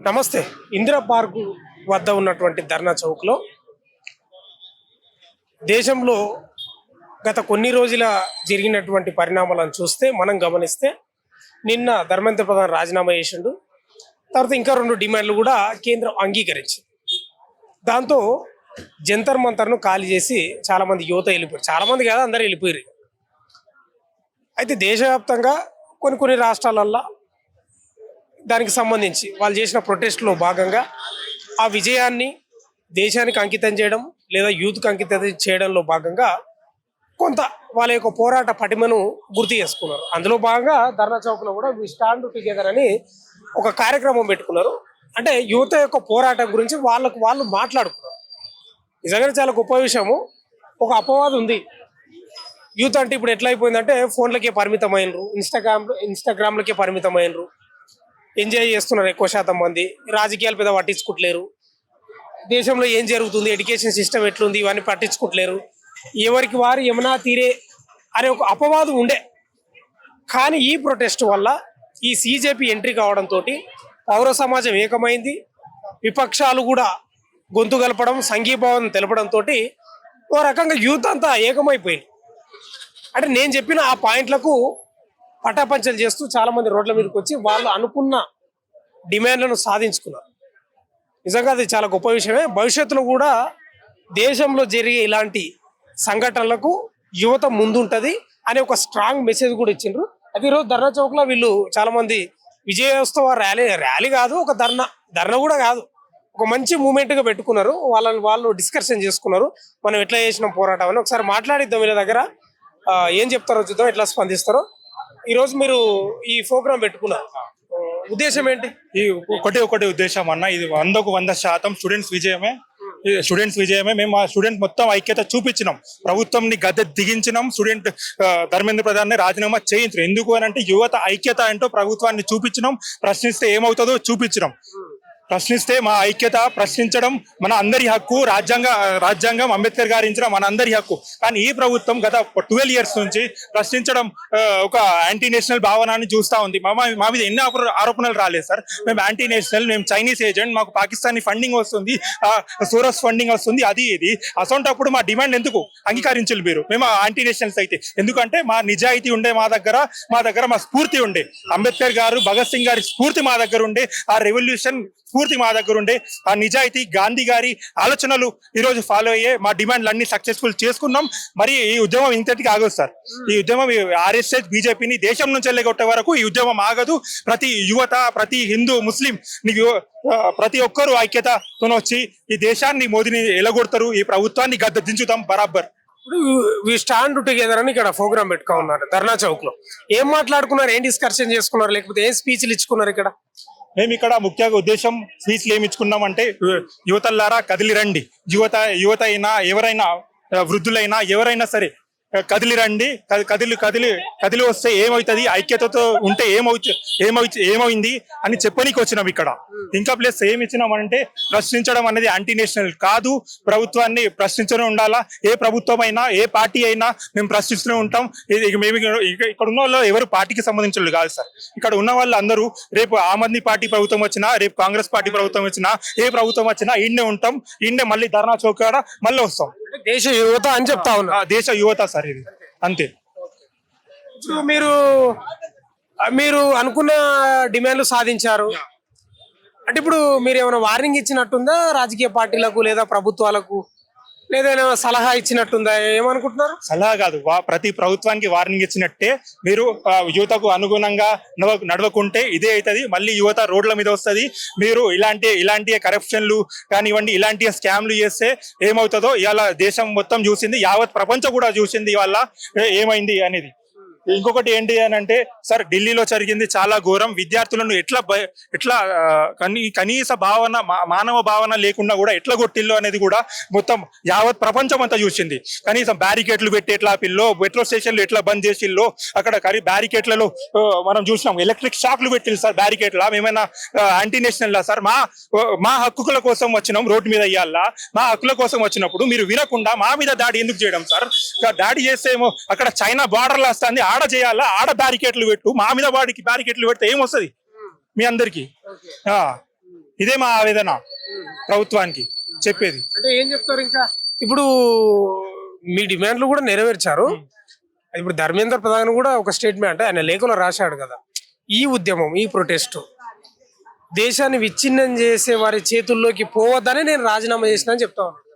నమస్తే. ఇందిరా పార్కు వద్ద ఉన్నటువంటి ధర్నా చౌక్‌లో దేశంలో గత కొన్ని రోజుల జరిగినటువంటి పరిణామాలను చూస్తే మనం గమనిస్తే నిన్న ధర్మేంద్ర ప్రధాన్ రాజీనామా చేసిండు. తర్వాత ఇంకా 2 డిమాండ్లు కూడా కేంద్రం అంగీకరించింది. దాంతో జంతర్ మంతర్‌ను ఖాళీ చేసి చాలామంది యువత వెళ్ళిపోయారు. చాలామంది కాదు, అందరూ వెళ్ళిపోయారు. అయితే దేశవ్యాప్తంగా కొన్ని రాష్ట్రాలల్లో దానికి సంబంధించి వాళ్ళు చేసిన ప్రొటెస్ట్లో భాగంగా ఆ విజయాన్ని దేశానికి అంకితం చేయడం లేదా యూత్కి అంకితం చేయడంలో భాగంగా కొంత వాళ్ళ యొక్క పోరాట పటిమను గుర్తు చేసుకున్నారు. అందులో భాగంగా ధర్నా చౌక్లో కూడా వి స్టాండ్ టుగెదర్ అని ఒక కార్యక్రమం పెట్టుకున్నారు. అంటే యువత యొక్క పోరాటం గురించి వాళ్ళు మాట్లాడుకున్నారు. నిజంగానే చాలా గొప్ప విషయము. ఒక అపవాదం ఉంది, యూత్ అంటే ఇప్పుడు ఎట్లా అయిపోయిందంటే ఫోన్లకే పరిమితమైనరు, ఇన్స్టాగ్రామ్లకే పరిమితమైనరు, ఎంజాయ్ చేస్తున్నారు ఎక్కువ శాతం మంది, రాజకీయాలు పెద్ద పట్టించుకుంటలేరు, దేశంలో ఏం జరుగుతుంది, ఎడ్యుకేషన్ సిస్టమ్ ఎట్లుంది ఇవన్నీ పట్టించుకుంటలేరు, ఎవరికి వారు యమునా తీరే అనే ఒక అపవాదం ఉండే. కానీ ఈ ప్రొటెస్ట్ వల్ల ఈ సీజేపీ ఎంట్రీ కావడంతో పౌర సమాజం ఏకమైంది, విపక్షాలు కూడా గొంతు కలపడం, సంఘీభావం తెలపడంతో ఓ రకంగా యూత్ అంతా ఏకమైపోయింది. అంటే నేను చెప్పిన ఆ పాయింట్లకు పటాపంచలు చేస్తూ చాలామంది రోడ్ల మీదకి వచ్చి వాళ్ళు అనుకున్న డిమాండ్లను సాధించుకున్నారు. నిజంగా అది చాలా గొప్ప విషయమే. భవిష్యత్తులో కూడా దేశంలో జరిగే ఇలాంటి సంఘటనలకు యువత ముందుంటుంది అనే ఒక స్ట్రాంగ్ మెసేజ్ కూడా ఇచ్చిండ్రు. అది ఈరోజు ధర్నా చౌక్లో వీళ్ళు చాలామంది విజయోత్సవ ర్యాలీ కాదు, ఒక ధర్నా కూడా కాదు, ఒక మంచి మూమెంట్గా పెట్టుకున్నారు. వాళ్ళు డిస్కషన్ చేసుకున్నారు, మనం ఎట్లా చేసినాం పోరాటం అని. ఒకసారి మాట్లాడిద్దాం వీళ్ళ దగ్గర, ఏం చెప్తారో చూద్దాం, ఎట్లా స్పందిస్తారో. ఈరోజు మీరు ఈ ప్రోగ్రామ్ పెట్టుకున్నారు, ఉద్దేశం ఏంటి? ఈ ఒకటి ఉద్దేశం అన్న, ఇది 100% స్టూడెంట్స్ విజయమే. మేము ఆ స్టూడెంట్ మొత్తం ఐక్యత చూపించినాం, ప్రభుత్వంని గద్దె దిగించినాం, ధర్మేంద్ర ప్రధాన్ రాజీనామా చేయించినాం. ఎందుకు అని అంటే యువత ఐక్యత ఏంటో ప్రభుత్వాన్ని చూపించినాం, ప్రశ్నిస్తే ఏమవుతుందో చూపించినాం. ప్రశ్నిస్తే మా ఐక్యత, ప్రశ్నించడం మన అందరి హక్కు, రాజ్యాంగం అంబేద్కర్ గారు ఇచ్చిన మన అందరి హక్కు. కానీ ఈ ప్రభుత్వం గత 12 years నుంచి ప్రశ్నించడం ఒక యాంటీ నేషనల్ భావనాన్ని చూస్తూ ఉంది. మా మీద ఎన్ని ఆరోపణలు రాలేదు సార్. మేము యాంటీ నేషనల్, మేము చైనీస్ ఏజెంట్, మాకు పాకిస్తానీ ఫండింగ్ వస్తుంది, సోరస్ ఫండింగ్ వస్తుంది, అది ఇది. అసొంటప్పుడు మా డిమాండ్ ఎందుకు అంగీకరించాలి మీరు? మేము యాంటీ నేషనల్స్ అయితే ఎందుకంటే మా నిజాయితీ ఉండే, మా దగ్గర మా స్ఫూర్తి ఉండే, అంబేద్కర్ గారు, భగత్ సింగ్ గారి స్ఫూర్తి మా దగ్గర ఉండే, ఆ రెవల్యూషన్ స్ఫూర్తి మా దగ్గర ఉండే, ఆ నిజాయితీ, గాంధీ గారి ఆలోచనలు ఈరోజు ఫాలో అయ్యే మా డిమాండ్లు అన్ని సక్సెస్ఫుల్ చేసుకున్నాం. మరి ఈ ఉద్యమం ఇంతటికి ఆగదు సార్. ఈ ఉద్యమం ఆర్ఎస్ఎస్ బీజేపీని దేశం నుంచి వెళ్ళగొట్టే వరకు ఈ ఉద్యమం ఆగదు. ప్రతి యువత, ప్రతి హిందూ, ముస్లిం, ప్రతి ఒక్కరూ ఐక్యతతో వచ్చి ఈ దేశాన్ని, మోదీని ఎలగొడతారు, ఈ ప్రభుత్వాన్ని గద్దె దించుతాం బరాబర్. ఇప్పుడు స్టాండ్ టుగెదర్ అని ఇక్కడ ప్రోగ్రామ్ పెట్టుకున్నారు ధర్నా చౌక్ లో. ఏం మాట్లాడుకున్నారు, ఏం డిస్కషన్ చేసుకున్నారు, లేకపోతే ఏం స్పీచ్లు ఇచ్చుకున్నారు? ఇక్కడ మేము ముఖ్యంగా ఉద్దేశం స్పీచ్లు ఏమి ఇచ్చుకున్నామంటే, యువతల్లారా కదిలి రండి, యువత అయినా, ఎవరైనా, వృద్ధులైనా, ఎవరైనా సరే కదిలి రండి, కదిలి వస్తే ఏమవుతుంది, ఐక్యతతో ఉంటే ఏమైంది అని చెప్పనీకి వచ్చినాం ఇక్కడ. ఇంకా ప్లస్ ఏమి ఇచ్చినామంటే, ప్రశ్నించడం అనేది యాంటీ నేషనల్ కాదు, ప్రభుత్వాన్ని ప్రశ్నించనే ఉండాలా. ఏ ప్రభుత్వం అయినా, ఏ పార్టీ అయినా మేము ప్రశ్నిస్తూనే ఉంటాం. మేము ఇక్కడ ఉన్న వాళ్ళు ఎవరు పార్టీకి సంబంధించిన వాళ్ళు కాదు సార్. ఇక్కడ ఉన్న వాళ్ళు అందరూ రేపు ఆమ్ ఆద్మీ పార్టీ ప్రభుత్వం వచ్చినా, రేపు కాంగ్రెస్ పార్టీ ప్రభుత్వం వచ్చినా, ఏ ప్రభుత్వం వచ్చినా ఈయనే ఉంటాం, ఈయనే మళ్ళీ ధర్నా చౌక్ మళ్ళీ వస్తాం. దేశ యువత అని చెప్తా ఉన్నా, దేశ యువత సార్ ఇది, అంతే. ఇప్పుడు మీరు అనుకున్న డిమాండ్లు సాధించారు అంటే ఇప్పుడు మీరు ఏమైనా వార్నింగ్ ఇచ్చినట్టుందా రాజకీయ పార్టీలకు లేదా ప్రభుత్వాలకు, లేదా సలహా ఇచ్చినట్టుందా? ఏమనుకుంటున్నారు? సలహా కాదు, ప్రతి ప్రభుత్వానికి వార్నింగ్ ఇచ్చినట్టే. మీరు యువతకు అనుగుణంగా నడవకుంటే ఇదే అవుతుంది, మళ్ళీ యువత రోడ్ల మీద వస్తుంది. మీరు ఇలాంటి కరప్షన్లు కానివ్వండి, ఇలాంటి స్కామ్లు చేస్తే ఏమవుతుందో ఇవాళ దేశం మొత్తం చూసింది, యావత్ ప్రపంచం కూడా చూసింది ఇవాళ ఏమైంది అనేది. ఇంకొకటి ఏంటి అని అంటే సార్, ఢిల్లీలో జరిగింది చాలా ఘోరం. విద్యార్థులను ఎట్లా కనీస మానవ భావన లేకుండా కూడా ఎట్లా కొట్టిల్లో అనేది కూడా మొత్తం యావత్ ప్రపంచం అంతా చూసింది. కనీసం బ్యారికేడ్లు పెట్టి ఎట్లా పిల్లో, మెట్రో స్టేషన్లు ఎట్లా బంద్ చేసిల్లో, అక్కడ బ్యారికేడ్లలో మనం చూసినాం, ఎలక్ట్రిక్ షాక్లు పెట్టిల్లు సార్ బ్యారికేడ్లా. మేమైనా యాంటీ నేషనల్ లా సార్? మా హక్కుల కోసం వచ్చినాం రోడ్డు మీద అయ్యాలా, మా హక్కుల కోసం వచ్చినప్పుడు మీరు వినకుండా మా మీద దాడి ఎందుకు చేయడం సార్? దాడి చేస్తే ఏమో అక్కడ చైనా బార్డర్లో వస్తుంది, ఆడ చేయాలా, ఆడ బ్యారికేట్లు పెట్టు, మా మీద వాడికి బ్యారికేట్లు పెడితే ఏమొస్తుంది మీ అందరికి? ఇదే మా ఆవేదన ప్రభుత్వానికి చెప్పేది. అంటే ఏం చెప్తారు ఇంకా? ఇప్పుడు మీ డిమాండ్లు కూడా నెరవేర్చారు. ఇప్పుడు ధర్మేంద్ర ప్రధాన్ కూడా ఒక స్టేట్మెంట్ అంటే ఆయన లేఖలో రాశాడు కదా, ఈ ఉద్యమం, ఈ ప్రొటెస్ట్ దేశాన్ని విచ్ఛిన్నం చేసే వారి చేతుల్లోకి పోవద్దని నేను రాజీనామా చేసిన అని చెప్తా ఉన్నాను.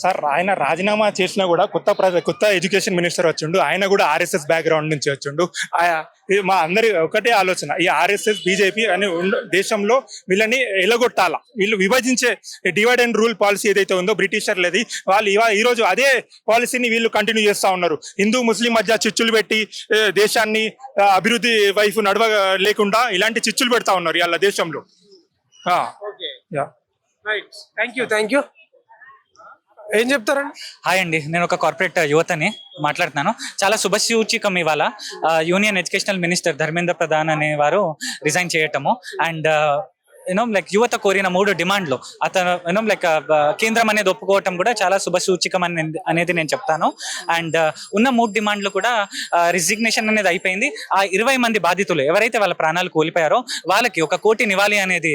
సార్ ఆయన రాజీనామా చేసినా కూడా కొత్త ఎడ్యుకేషన్ మినిస్టర్ వచ్చిండు. ఆయన కూడా ఆర్ఎస్ఎస్ బ్యాక్గ్రౌండ్ నుంచి వచ్చిండు. ఇది మా అందరి ఒకటే ఆలోచన, ఈ ఆర్ఎస్ఎస్ బీజేపీ అని దేశంలో వీళ్ళని ఎలగొట్టాలా. వీళ్ళు విభజించే డివైడ్ అండ్ రూల్ పాలసీ ఏదైతే ఉందో బ్రిటిషర్లది, వాళ్ళు ఈ రోజు అదే పాలసీని వీళ్ళు కంటిన్యూ చేస్తా ఉన్నారు. హిందూ ముస్లిం మధ్య చిచ్చులు పెట్టి దేశాన్ని అభివృద్ధి వైపు నడవ లేకుండా ఇలాంటి చిచ్చులు పెడతా ఉన్నారు ఇవాళ దేశంలో. Thank you. ఏం చెప్తారండి? హాయ్ అండి, నేను ఒక కార్పొరేట్ యువతని మాట్లాడుతున్నాను. చాలా శుభసూచికం ఇవాళ union educational minister Dharmendra Pradhan అనే వారు రిజైన్ చేయటము. అండ్ లైక్ యువత కోరిన 3 డిమాండ్లు అతను లైక్ కేంద్రం అనేది ఒప్పుకోవటం కూడా చాలా శుభసూచికం అనేది నేను చెప్తాను. అండ్ ఉన్న 3 డిమాండ్లు కూడా రిజిగ్నేషన్ అనేది అయిపోయింది. ఆ 20 మంది బాధితులు ఎవరైతే వాళ్ళ ప్రాణాలు కోల్పోయారో వాళ్ళకి 1 కోటి నివాళి అనేది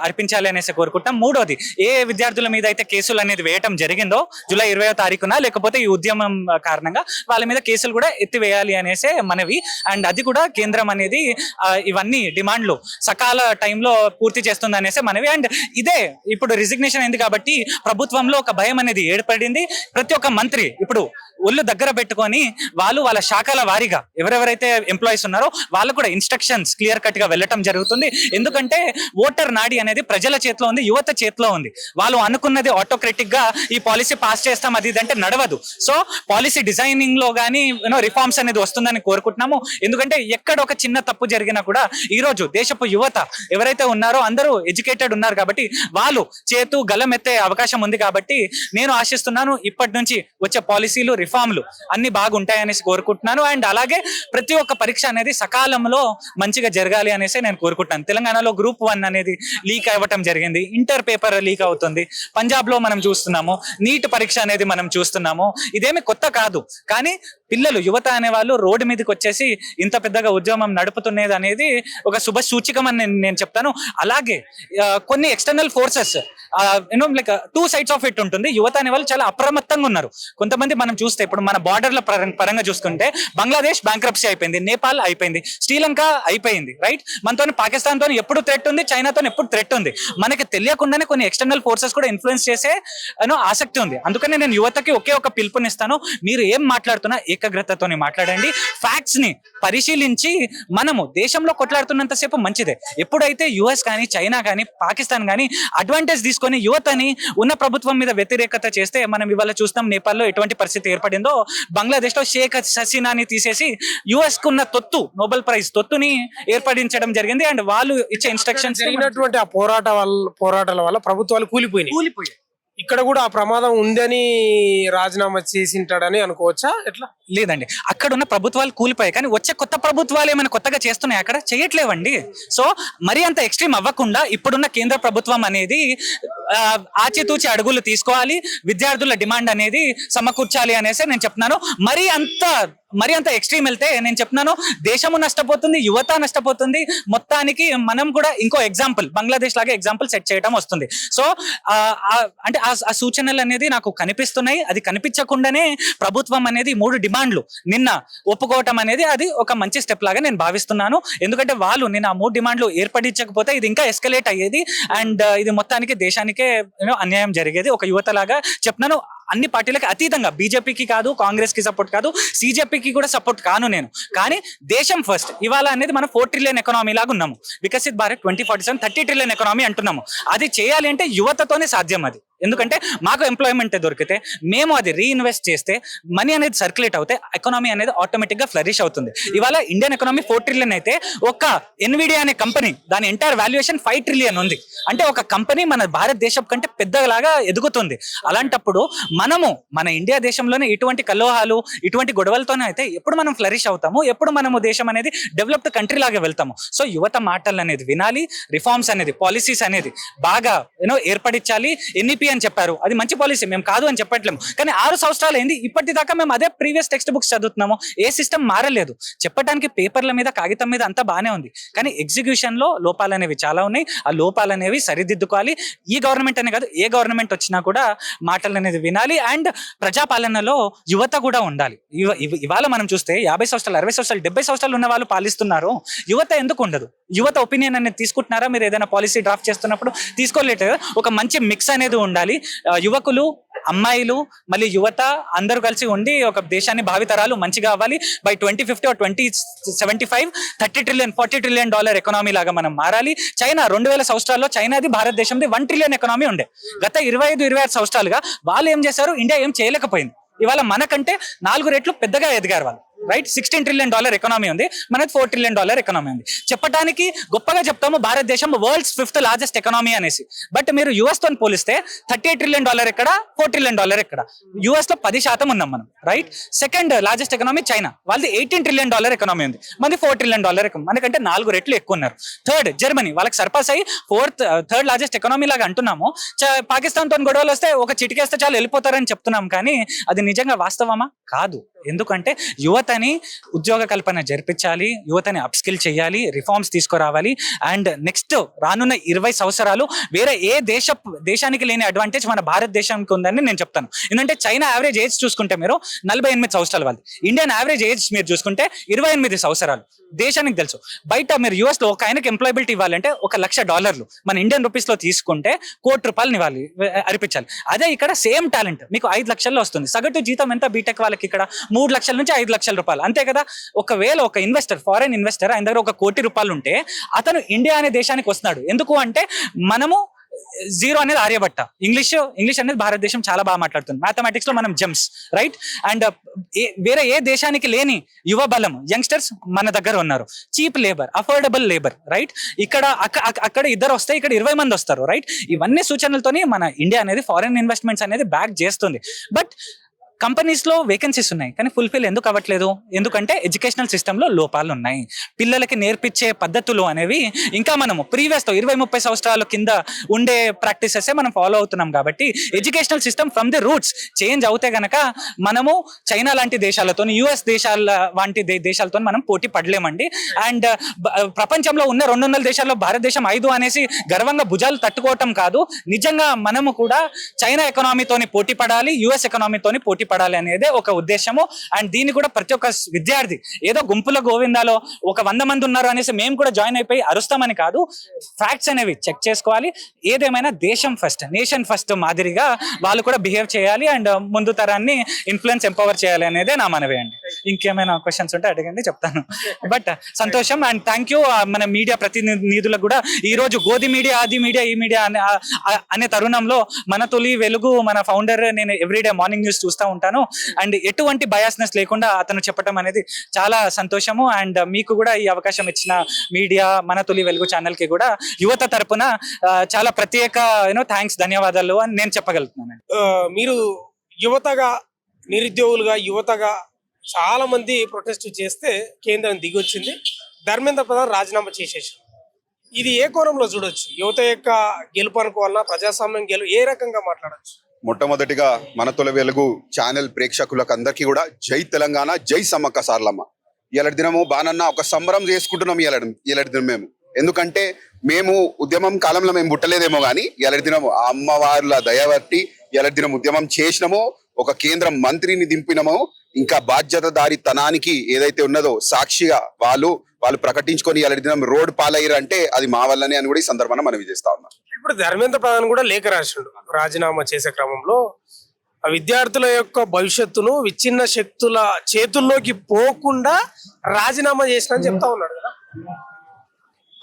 అర్పించాలి అనేసి కోరుకుంటాం. 3వది, ఏ విద్యార్థుల మీద అయితే కేసులు అనేది వేయటం జరిగిందో జూలై 20వ తారీఖున, లేకపోతే ఈ ఉద్యమం కారణంగా వాళ్ళ మీద కేసులు కూడా ఎత్తివేయాలి అనేసే మనవి. అండ్ అది కూడా కేంద్రం అనేది ఇవన్నీ డిమాండ్లు సకాల టైంలో పూర్తి చేస్తుంది అనేసి మనవి. అండ్ ఇదే ఇప్పుడు రిజిగ్నేషన్ అయింది కాబట్టి ప్రభుత్వంలో ఒక భయం అనేది ఏర్పడింది. ప్రతి ఒక్క మంత్రి ఇప్పుడు ఒళ్ళు దగ్గర పెట్టుకొని వాళ్ళ శాఖల వారీగా ఎవరెవరైతే ఎంప్లాయీస్ ఉన్నారో వాళ్ళు కూడా ఇన్స్ట్రక్షన్స్ క్లియర్ కట్ గా వెళ్ళటం జరుగుతుంది. ఎందుకంటే ఓటర్ నాడి అనేది ప్రజల చేతిలో ఉంది, యువత చేతిలో ఉంది. వాళ్ళు అనుకున్నది ఆటోక్రటిక్ గా ఈ పాలసీ పాస్ చేస్తాం అది ఇదంటే నడవదు. సో పాలసీ డిజైనింగ్ లో గానీ రిఫార్మ్స్ అనేది వస్తుందని కోరుకుంటున్నాము. ఎందుకంటే ఎక్కడ ఒక చిన్న తప్పు జరిగినా కూడా ఈ రోజు దేశపు యువత ఎవరైతే ఉన్నారో అందరూ ఎడ్యుకేటెడ్ ఉన్నారు కాబట్టి వాళ్ళు చేతు గలం ఎత్తే అవకాశం ఉంది. కాబట్టి నేను ఆశిస్తున్నాను ఇప్పటి నుంచి వచ్చే పాలసీలు రిఫార్మ్లు అన్ని బాగుంటాయనేసి కోరుకుంటున్నాను. అండ్ అలాగే ప్రతి ఒక్క పరీక్ష అనేది సకాలంలో మంచిగా జరగాలి అనేసి నేను కోరుకుంటున్నాను. తెలంగాణలో గ్రూప్ 1 అనేది లీక్ అవ్వటం జరిగింది, ఇంటర్ పేపర్ లీక్ అవుతుంది, పంజాబ్ లో మనం చూస్తున్నాము, నీట్ పరీక్ష అనేది మనం చూస్తున్నాము. ఇదేమి కొత్త కాదు, కానీ పిల్లలు యువత అనే వాళ్ళు రోడ్డు మీదకి వచ్చేసి ఇంత పెద్దగా ఉద్యమం నడుపుతున్నది అనేది ఒక శుభ సూచికం అని నేను చెప్తాను. అలాగే కొన్ని external forces like 2 sides of it ఉంటుంది. యువత అనే వాళ్ళు చాలా అప్రమత్తంగా ఉన్నారు. కొంతమంది మనం చూస్తే ఇప్పుడు మన బార్డర్ల పరంగా చూసుకుంటే బంగ్లాదేశ్ బ్యాంక్రప్సీ అయిపోయింది, నేపాల్ అయిపోయింది, శ్రీలంక అయిపోయింది, రైట్? మనతో పాకిస్తాన్ తో ఎప్పుడు థ్రెట్ ఉంది, చైనాతో ఎప్పుడు థ్రెట్ ఉంది. మనకి తెలియకుండానే కొన్ని ఎక్స్టర్నల్ ఫోర్సెస్ కూడా ఇన్ఫ్లుయెన్స్ చేసే ఆసక్తి ఉంది. అందుకని నేను యువతకి ఒక పిలుపునిస్తాను, మీరు ఏం మాట్లాడుతున్నా ఏకాగ్రతతోని మాట్లాడండి. ఫ్యాక్ట్స్ ని పరిశీలించి మనము దేశంలో కొట్లాడుతున్నంతసేపు మంచిదే. ఎప్పుడైతే యుఎస్ కానీ చైనా కానీ పాకిస్తాన్ కానీ అడ్వాంటేజ్ తీసుకొని యువతని ఉన్న ప్రభుత్వం మీద వ్యతిరేకత చేస్తే మనం ఇవాళ చూస్తాం నేపాల్లో ఎటువంటి పరిస్థితి ఏర్పడిందో. బంగ్లాదేశ్ లో షేక్ హసీనాని తీసేసి యుఎస్ కు ఉన్న నోబెల్ ప్రైజ్ తొత్తుని ఏర్పడించడం జరిగింది. అండ్ వాళ్ళు ఇచ్చే ఇన్స్ట్రక్షన్స్ జరిగినటువంటి ఆ పోరాటాల వల్ల ప్రభుత్వాలు కూలిపోయాయి. ఇక్కడ కూడా ఆ ప్రమాదం ఉందని రాజీనామా చేసింటాడని అనుకోవచ్చా? ఎట్లా? లేదండి, అక్కడ ఉన్న ప్రభుత్వాలు కూలిపోయాయి, కానీ వచ్చే కొత్త ప్రభుత్వాలు ఏమైనా కొత్తగా చేస్తున్నాయి అక్కడ? చేయట్లేవండి. సో మరి అంత ఎక్స్ట్రీమ్ అవ్వకుండా ఇప్పుడున్న కేంద్ర ప్రభుత్వం అనేది ఆచితూచి అడుగులు తీసుకోవాలి, విద్యార్థుల డిమాండ్ అనేది సమకూర్చాలి అనేసి నేను చెప్తున్నాను. మరి అంత ఎక్స్ట్రీమ్ వెళ్తే నేను చెప్తున్నాను దేశము నష్టపోతుంది, యువత నష్టపోతుంది. మొత్తానికి మనం కూడా ఇంకో ఎగ్జాంపుల్ బంగ్లాదేశ్ లాగా ఎగ్జాంపుల్ సెట్ చేయడం వస్తుంది. సో అంటే ఆ సూచనలు అనేది నాకు కనిపిస్తున్నాయి. అది కనిపించకుండానే ప్రభుత్వం అనేది 3 డిమాండ్లు నిన్న ఒప్పుకోవటం అనేది అది ఒక మంచి స్టెప్ లాగా నేను భావిస్తున్నాను. ఎందుకంటే వాళ్ళు నిన్న ఆ 3 డిమాండ్లు ఏర్పడించకపోతే ఇది ఇంకా ఎస్కలేట్ అయ్యేది. అండ్ ఇది మొత్తానికి దేశానికే అన్యాయం జరిగేది. ఒక యువత లాగా చెప్తున్నాను, అన్ని పార్టీలకి అతీతంగా బీజేపీకి కాదు, కాంగ్రెస్ కి సపోర్ట్ కాదు, సిజేపీకి కూడా సపోర్ట్ కాను నేను. కానీ దేశం ఫస్ట్ ఇవాళ అనేది మనం 4 ట్రిలియన్ ఎకనామీ లాగా ఉన్నాము. వికసిత్ భారత్ 2047 30 ట్రిలియన్ ఎకనామీ అంటున్నాము. అది చేయాలి అంటే యువతతోనే సాధ్యం అది. ఎందుకంటే మాకు ఎంప్లాయ్మెంట్ దొరికితే మేము అది రీఇన్వెస్ట్ చేస్తే మనీ అనేది సర్క్యులేట్ అవుతే ఎకనామీ అనేది ఆటోమేటిక్ గా ఫ్లరిష్ అవుతుంది. ఇవాళ ఇండియన్ ఎకనామీ 4 ట్రిలియన్ అయితే ఒక ఎన్విడియా అనే కంపెనీ దాని ఎంటైర్ వాల్యుయేషన్ 5 ట్రిలియన్ ఉంది. అంటే ఒక కంపెనీ మన భారతదేశం కంటే పెద్దలాగా ఎదుగుతుంది. అలాంటప్పుడు మనము మన ఇండియా దేశంలోనే ఇటువంటి కల్లోహాలు ఇటువంటి గొడవలతోనే అయితే ఎప్పుడు మనం ఫ్లరిష్ అవుతాము, ఎప్పుడు మనము దేశం అనేది డెవలప్డ్ కంట్రీ లాగా వెళ్తాము. సో యువత మాటలు అనేది వినాలి, రిఫార్మ్స్ అనేది పాలసీస్ అనేది బాగా ఏర్పడించాలి. ఎన్ఈపీ అని చెప్పారు, అది మంచి పాలసీ, మేము కాదు అని చెప్పట్లేము. కానీ 6 సంవత్సరాలు అయింది, ఇప్పటిదాకా మేము అదే ప్రీవియస్ టెక్స్ట్ బుక్స్ చదువుతున్నాము, ఏ సిస్టమ్ మారలేదు. చెప్పడానికి పేపర్ల మీద కాగితం మీద అంతా బాగానే ఉంది, కానీ ఎగ్జిక్యూషన్ లో లోపాలు అనేవి చాలా ఉన్నాయి. ఆ లోపాలు అనేవి సరిదిద్దుకోవాలి. ఈ గవర్నమెంట్ అనే కాదు, ఏ గవర్నమెంట్ వచ్చినా కూడా మాటలు అనేది వినాలి. అండ్ ప్రజాపాలనలో యువత కూడా ఉండాలి. ఇవాళ మనం చూస్తే 50 సంవత్సరాలు, 60 సంవత్సరాలు, 70 సంవత్సరాలు ఉన్న వాళ్ళు పాలిస్తున్నారు, యువత ఎందుకు ఉండదు? యువత ఒపీనియన్ అనేది తీసుకుంటున్నారా? మీరు ఏదైనా పాలసీ డ్రాఫ్ట్ చేస్తున్నప్పుడు తీసుకోలేదు. ఒక మంచి మిక్స్ అనేది ఉండాలి. యువకులు, అమ్మాయిలు, మళ్ళీ యువత అందరూ కలిసి ఉండి ఒక దేశాన్ని భావితరాలు మంచిగా అవ్వాలి. By 2050 or 2075 $30 trillion, $40 trillion economy లాగా మనం మారాలి. చైనా 2000 సంవత్సరాల్లో చైనాది భారతదేశంది $1 trillion ఎకనామీ ఉండే. గత 25-26 సంవత్సరాలుగా వాళ్ళు ఏం చేశారు? ఇండియా ఏం చేయలేకపోయింది. ఇవాళ మనకంటే 4 రెట్లు పెద్దగా ఎదిగారు వాళ్ళు, రైట్? $16 trillion ఎకనామీ ఉంది, మనది $4 trillion ఎకనామీ ఉంది. చెప్పడానికి గొప్పగా చెప్తాము భారతదేశం వరల్డ్స్ 5th లార్జెస్ట్ ఎకనామీ అనేసి. బట్ మీరు యుఎస్ తో పోలిస్తే $38 trillion ఎక్కడ, $4 trillion ఎక్కడ? యుఎస్ లో 10% ఉన్నాం మనం, right? Second largest economy China, వాళ్ళది $18 trillion ఎకనామీ ఉంది, మనది $4 trillion ఎకనామీ, మనకంటే 4 రెట్లు ఎక్కువ ఉన్నారు. థర్డ్ జర్మనీ, వాళ్ళకి సర్పాస్ అయ్యి థర్డ్ లార్జెస్ట్ ఎకనామీ లాగా అంటున్నాము. పాకిస్తాన్ తో గొడవలు వస్తే ఒక చిటికేస్తే చాలు వెళ్ళిపోతారని చెప్తున్నాం, కానీ అది నిజంగా వాస్తవమా? కాదు. ఎందుకంటే యువతని ఉద్యోగ కల్పన జరిపించాలి, యువతని అప్స్కిల్ చేయాలి, రిఫార్మ్స్ తీసుకురావాలి. అండ్ నెక్స్ట్ రానున్న 20 సంవత్సరాలు వేరే ఏ దేశానికి లేని అడ్వాంటేజ్ మన భారతదేశానికి ఉందని నేను చెప్తాను. ఎందుకంటే చైనా యావరేజ్ ఏజ్ చూసుకుంటే మీరు 48 సంవత్సరాలు వాళ్ళది, ఇండియన్ యావరేజ్ ఏజ్ మీరు చూసుకుంటే 28 సంవత్సరాలు. దేశానికి తెలుసు. బయట మీరు యూఎస్ లో ఒక ఆయనకి ఎంప్లాయబిలిటీ ఇవ్వాలంటే $1,00,000, మన ఇండియన్ రూపీస్ లో తీసుకుంటే ₹1 కోటి ఇవ్వాలి, అర్పించాలి. అదే ఇక్కడ సేమ్ టాలెంట్ మీకు 5 లక్షల్లో వస్తుంది. సగటు జీతం ఎంత బీటెక్ వాళ్ళకి? ఇక్కడ 3 లక్షల నుంచి 5 లక్షల రూపాయలు, అంతే కదా? ఒకవేళ ఒక ఇన్వెస్టర్, ఫారెన్ ఇన్వెస్టర్ ఆయన దగ్గర ₹1 కోటి ఉంటే అతను ఇండియా అనే దేశానికి వస్తున్నాడు. ఎందుకు అంటే మనము జీరో అనేది ఆర్యభట్ట, ఇంగ్లీష్ అనేది భారతదేశం చాలా బాగా మాట్లాడుతుంది, మ్యాథమెటిక్స్ లో మనం జెమ్స్, రైట్? అండ్ వేరే ఏ దేశానికి లేని యువ బలం, యంగ్స్టర్స్ మన దగ్గర ఉన్నారు. Cheap labour, affordable labour, right? అక్కడ ఇద్దరు వస్తే ఇక్కడ 20 మంది వస్తారు, రైట్? ఇవన్నీ సూచనలతోని మన ఇండియా అనేది ఫారెన్ ఇన్వెస్ట్మెంట్స్ అనేది బ్యాక్ చేస్తుంది. బట్ కంపెనీస్ లో వేకెన్సీస్ ఉన్నాయి, కానీ ఫుల్ఫిల్ ఎందుకు అవ్వట్లేదు? ఎందుకంటే ఎడ్యుకేషనల్ సిస్టమ్ లో లోపాలు ఉన్నాయి. పిల్లలకి నేర్పించే పద్ధతులు అనేవి ఇంకా మనము ప్రీవియస్ తో 20-30 సంవత్సరాల కింద ఉండే ప్రాక్టీసెస్ మనం ఫాలో అవుతున్నాం. కాబట్టి educational system from the roots change అవుతే గనక మనము చైనా లాంటి దేశాలతో, యుఎస్ దేశాల వంటి దేశాలతో మనం పోటీ పడలేమండి. అండ్ ప్రపంచంలో ఉన్న 200 దేశాల్లో భారతదేశం 5 అనేసి గర్వంగా భుజాలు తట్టుకోవటం కాదు, నిజంగా మనము కూడా చైనా ఎకనామీతోని పోటీ పడాలి, యుఎస్ ఎకనామీతోని పోటీ పడాలి అనేదే ఒక ఉద్దేశము. అండ్ దీన్ని కూడా ప్రతి ఒక్క విద్యార్థి ఏదో గుంపుల గోవిందాలో ఒక 100 మంది ఉన్నారు అనేసి మేము కూడా జాయిన్ అయిపోయి అరుస్తామని కాదు, ఫ్యాక్ట్స్ అనేవి చెక్ చేసుకోవాలి. ఏదేమైనా దేశం ఫస్ట్, నేషన్ ఫస్ట్ మాదిరిగా వాళ్ళు కూడా బిహేవ్ చేయాలి అండ్ ముందు తరాన్ని ఇన్ఫ్లుయెన్స్ ఎంపవర్ చేయాలి అనేదే నా మనవి అండి. ఇంకేమైనా క్వశ్చన్స్ ఉంటే అడగండి, చెప్తాను. బట్ సంతోషం అండ్ థ్యాంక్ యూ మన మీడియా ప్రతినిధులకు కూడా. ఈ రోజు గోధి మీడియా, ఆది మీడియా, ఈ మీడియా అనే తరుణంలో మన తొలి వెలుగు, మన ఫౌండర్, నేను ఎవ్రీడే మార్నింగ్ న్యూస్ చూస్తా ఉంటాను అండ్ ఎటువంటి బయాస్నెస్ లేకుండా అతను చెప్పడం అనేది చాలా సంతోషము. అండ్ మీకు కూడా ఈ అవకాశం ఇచ్చిన మీడియా, మన తొలి వెలుగు ఛానల్ కి కూడా యువత తరపున చాలా ప్రత్యేక థ్యాంక్స్, ధన్యవాదాలు అని నేను చెప్పగలుగుతున్నాను. మీరు యువతగా, నిరుద్యోగులుగా, యువతగా చాలా మంది ప్రొటెస్ట్ చేస్తే కేంద్రం దిగొచ్చింది, ధర్మేంద్ర ప్రధాన్ రాజీనామా చేసేసారు. ఇది ఏ కోణంలో చూడొచ్చు? యువత యొక్క గెలుపు అనుకోవాలన్నా, ప్రజాస్వామ్యం గెలుపు ఏ రకంగా మాట్లాడచ్చు? మొట్టమొదటిగా మన తొలి వెలుగు ఛానల్ ప్రేక్షకులకు అందరికీ కూడా జై తెలంగాణ, జై సమ్మక్క సార్లమ్మ. ఇలాంటి దినము బానన్న ఒక సంబరం చేసుకుంటున్నాం ఇలాంటి దినం మేము. ఎందుకంటే మేము ఉద్యమం కాలంలో మేము పుట్టలేదేమో కానీ ఇలాంటి దినము ఆ అమ్మవార్ల దయబట్టి ఇలాంటి దినం ఉద్యమం చేసినామో, ఒక కేంద్ర మంత్రిని దింపినమో, ఇంకా బాధ్యతదారితనానికి ఏదైతే ఉన్నదో సాక్షిగా వాళ్ళు ప్రకటించుకొని ఇలాంటి దినం రోడ్ పాలయ్యారు అంటే అది మా వల్లనే అని కూడా ఈ సందర్భంగా మనం చేస్తా ఉన్నాం. ఇప్పుడు ధర్మేంద్ర ప్రధాన్ కూడా లేఖ రాసిండు రాజీనామా చేసే క్రమంలో, ఆ విద్యార్థుల యొక్క భవిష్యత్తును విచ్ఛిన్న శక్తుల చేతుల్లోకి పోకుండా రాజీనామా చేసిన చెప్తా ఉన్నాడు కదా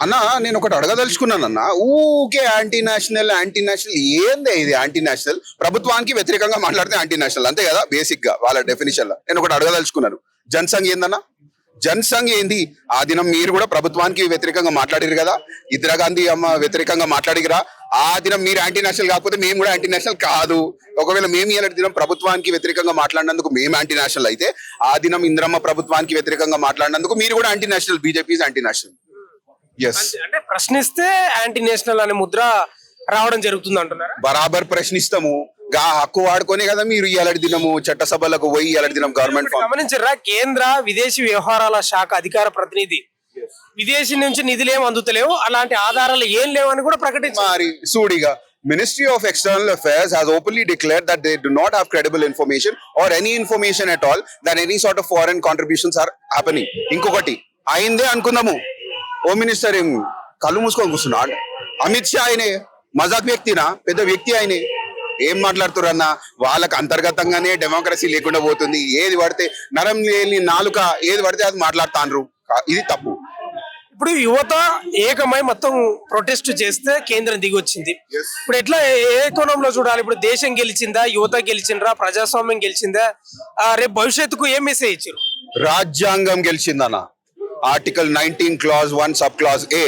అన్న. నేను ఒకటి అడగదలుచుకున్నానన్న, ఊకే యాంటీ నేషనల్ ఏందే ఇది? యాంటీ నేషనల్ ప్రభుత్వానికి వ్యతిరేకంగా మాట్లాడితే యాంటీ నేషనల్, అంతే కదా బేసిక్ గా వాళ్ళ డెఫినేషన్ లో. నేను ఒకటి అడగదలుచుకున్నాను, జనసంఘ్ ఏందన్నా? జనసంఘ్ ఏంది? ఆ దినం మీరు కూడా ప్రభుత్వానికి వ్యతిరేకంగా మాట్లాడారు కదా, ఇందిరాగాంధీ అమ్మ వ్యతిరేకంగా మాట్లాడిరా. ఆ దినం మీరు యాంటీ నేషనల్ కాకపోతే మేము కూడా యాంటీ నేషనల్ కాదు. ఒకవేళ మేము ఇలాంటి దినం ప్రభుత్వానికి వ్యతిరేకంగా మాట్లాడినందుకు మేము యాంటీ నేషనల్ అయితే, ఆ దినం ఇందిరమ్మ ప్రభుత్వానికి వ్యతిరేకంగా మాట్లాడినందుకు మీరు కూడా anti national, BJP anti national. అంటే ప్రశ్నిస్తే యాంటీ నేషనల్ అనే ముద్ర రావడం జరుగుతుంది అంటున్నారా? బరాబర్ ప్రశ్నిస్తాము. గా హక్కు వాడుకొనే కదా మీరు ఇలాంటి దినము చట్టసభలకు పోయి ఇలాంటి దినం గవర్నమెంట్ ఫామ్. గమనించరా, కేంద్ర విదేశీ వ్యవహారాల శాఖ అధికార ప్రతినిధి విదేశీ నుంచి నిధులు ఏం అందుతలేవు, అలాంటి ఆధారాలు ఏం లేవని కూడా ప్రకటించారు. మరి సూడిగా Ministry of External Affairs has openly declared that they do not have credible information or any information at all that any sort of foreign contributions are happening. ఇంకొకటి అయిందే అనుకుందాము, హోమ్ మినిస్టర్ ఏం కళ్ళు మూసుకొని కూర్చున్నాడు. అమిత్ షా ఆయనే మజాక్ వ్యక్తినా, పెద్ద వ్యక్తి ఆయనే. ఏం మాట్లాడుతున్నారు అన్న, వాళ్ళకి అంతర్గతంగానే డెమోక్రసీ లేకుండా పోతుంది. ఏది పడితే నరం లేని నాలుక ఏది పడితే అది మాట్లాడుతాండ్రు. ఇది తప్పు. ఇప్పుడు యువత ఏకమై మొత్తం ప్రొటెస్ట్ చేస్తే కేంద్రం దిగి వచ్చింది. ఇప్పుడు ఎట్లా ఏ కోణంలో చూడాలి? ఇప్పుడు దేశం గెలిచిందా, యువత గెలిచిందా, ప్రజాస్వామ్యం గెలిచిందా? రేపు భవిష్యత్తుకు ఏం మెసేజ్ ఇచ్చారు? రాజ్యాంగం గెలిచిందన్న. Article 19 clause 1 sub clause A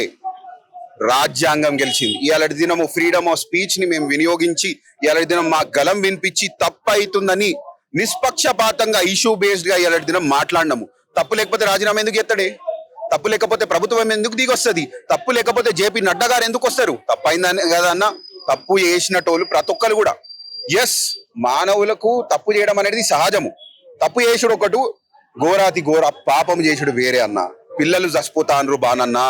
రాజ్యాంగం గెలిచింది. ఇవాళ దినము ఫ్రీడమ్ ఆఫ్ స్పీచ్ ని మేము వినియోగించి ఇవాళ దినం మా గలం వినిపించి తప్పు అవుతుందని నిష్పక్షపాతంగా ఇష్యూ బేస్డ్ గా ఇవాళ దినం మాట్లాడినాము. తప్పు లేకపోతే రాజీనామా ఎందుకు ఎత్తడే? తప్పు లేకపోతే ప్రభుత్వం ఎందుకు దిగొస్తుంది? తప్పు లేకపోతే జేపీ నడ్డా గారు ఎందుకు వస్తారు? తప్పు అయిందని కదా అన్న. తప్పు చేసినటోళ్ళు ప్రతి ఒక్కరు కూడా, ఎస్, మానవులకు తప్పు చేయడం అనేది సహజము. తప్పు చేసుడు ఒకటి, ఘోరాతి ఘోర పాపం చేసుడు వేరే అన్న. పిల్లలు చచ్చిపోతాన్రు బానన్నా.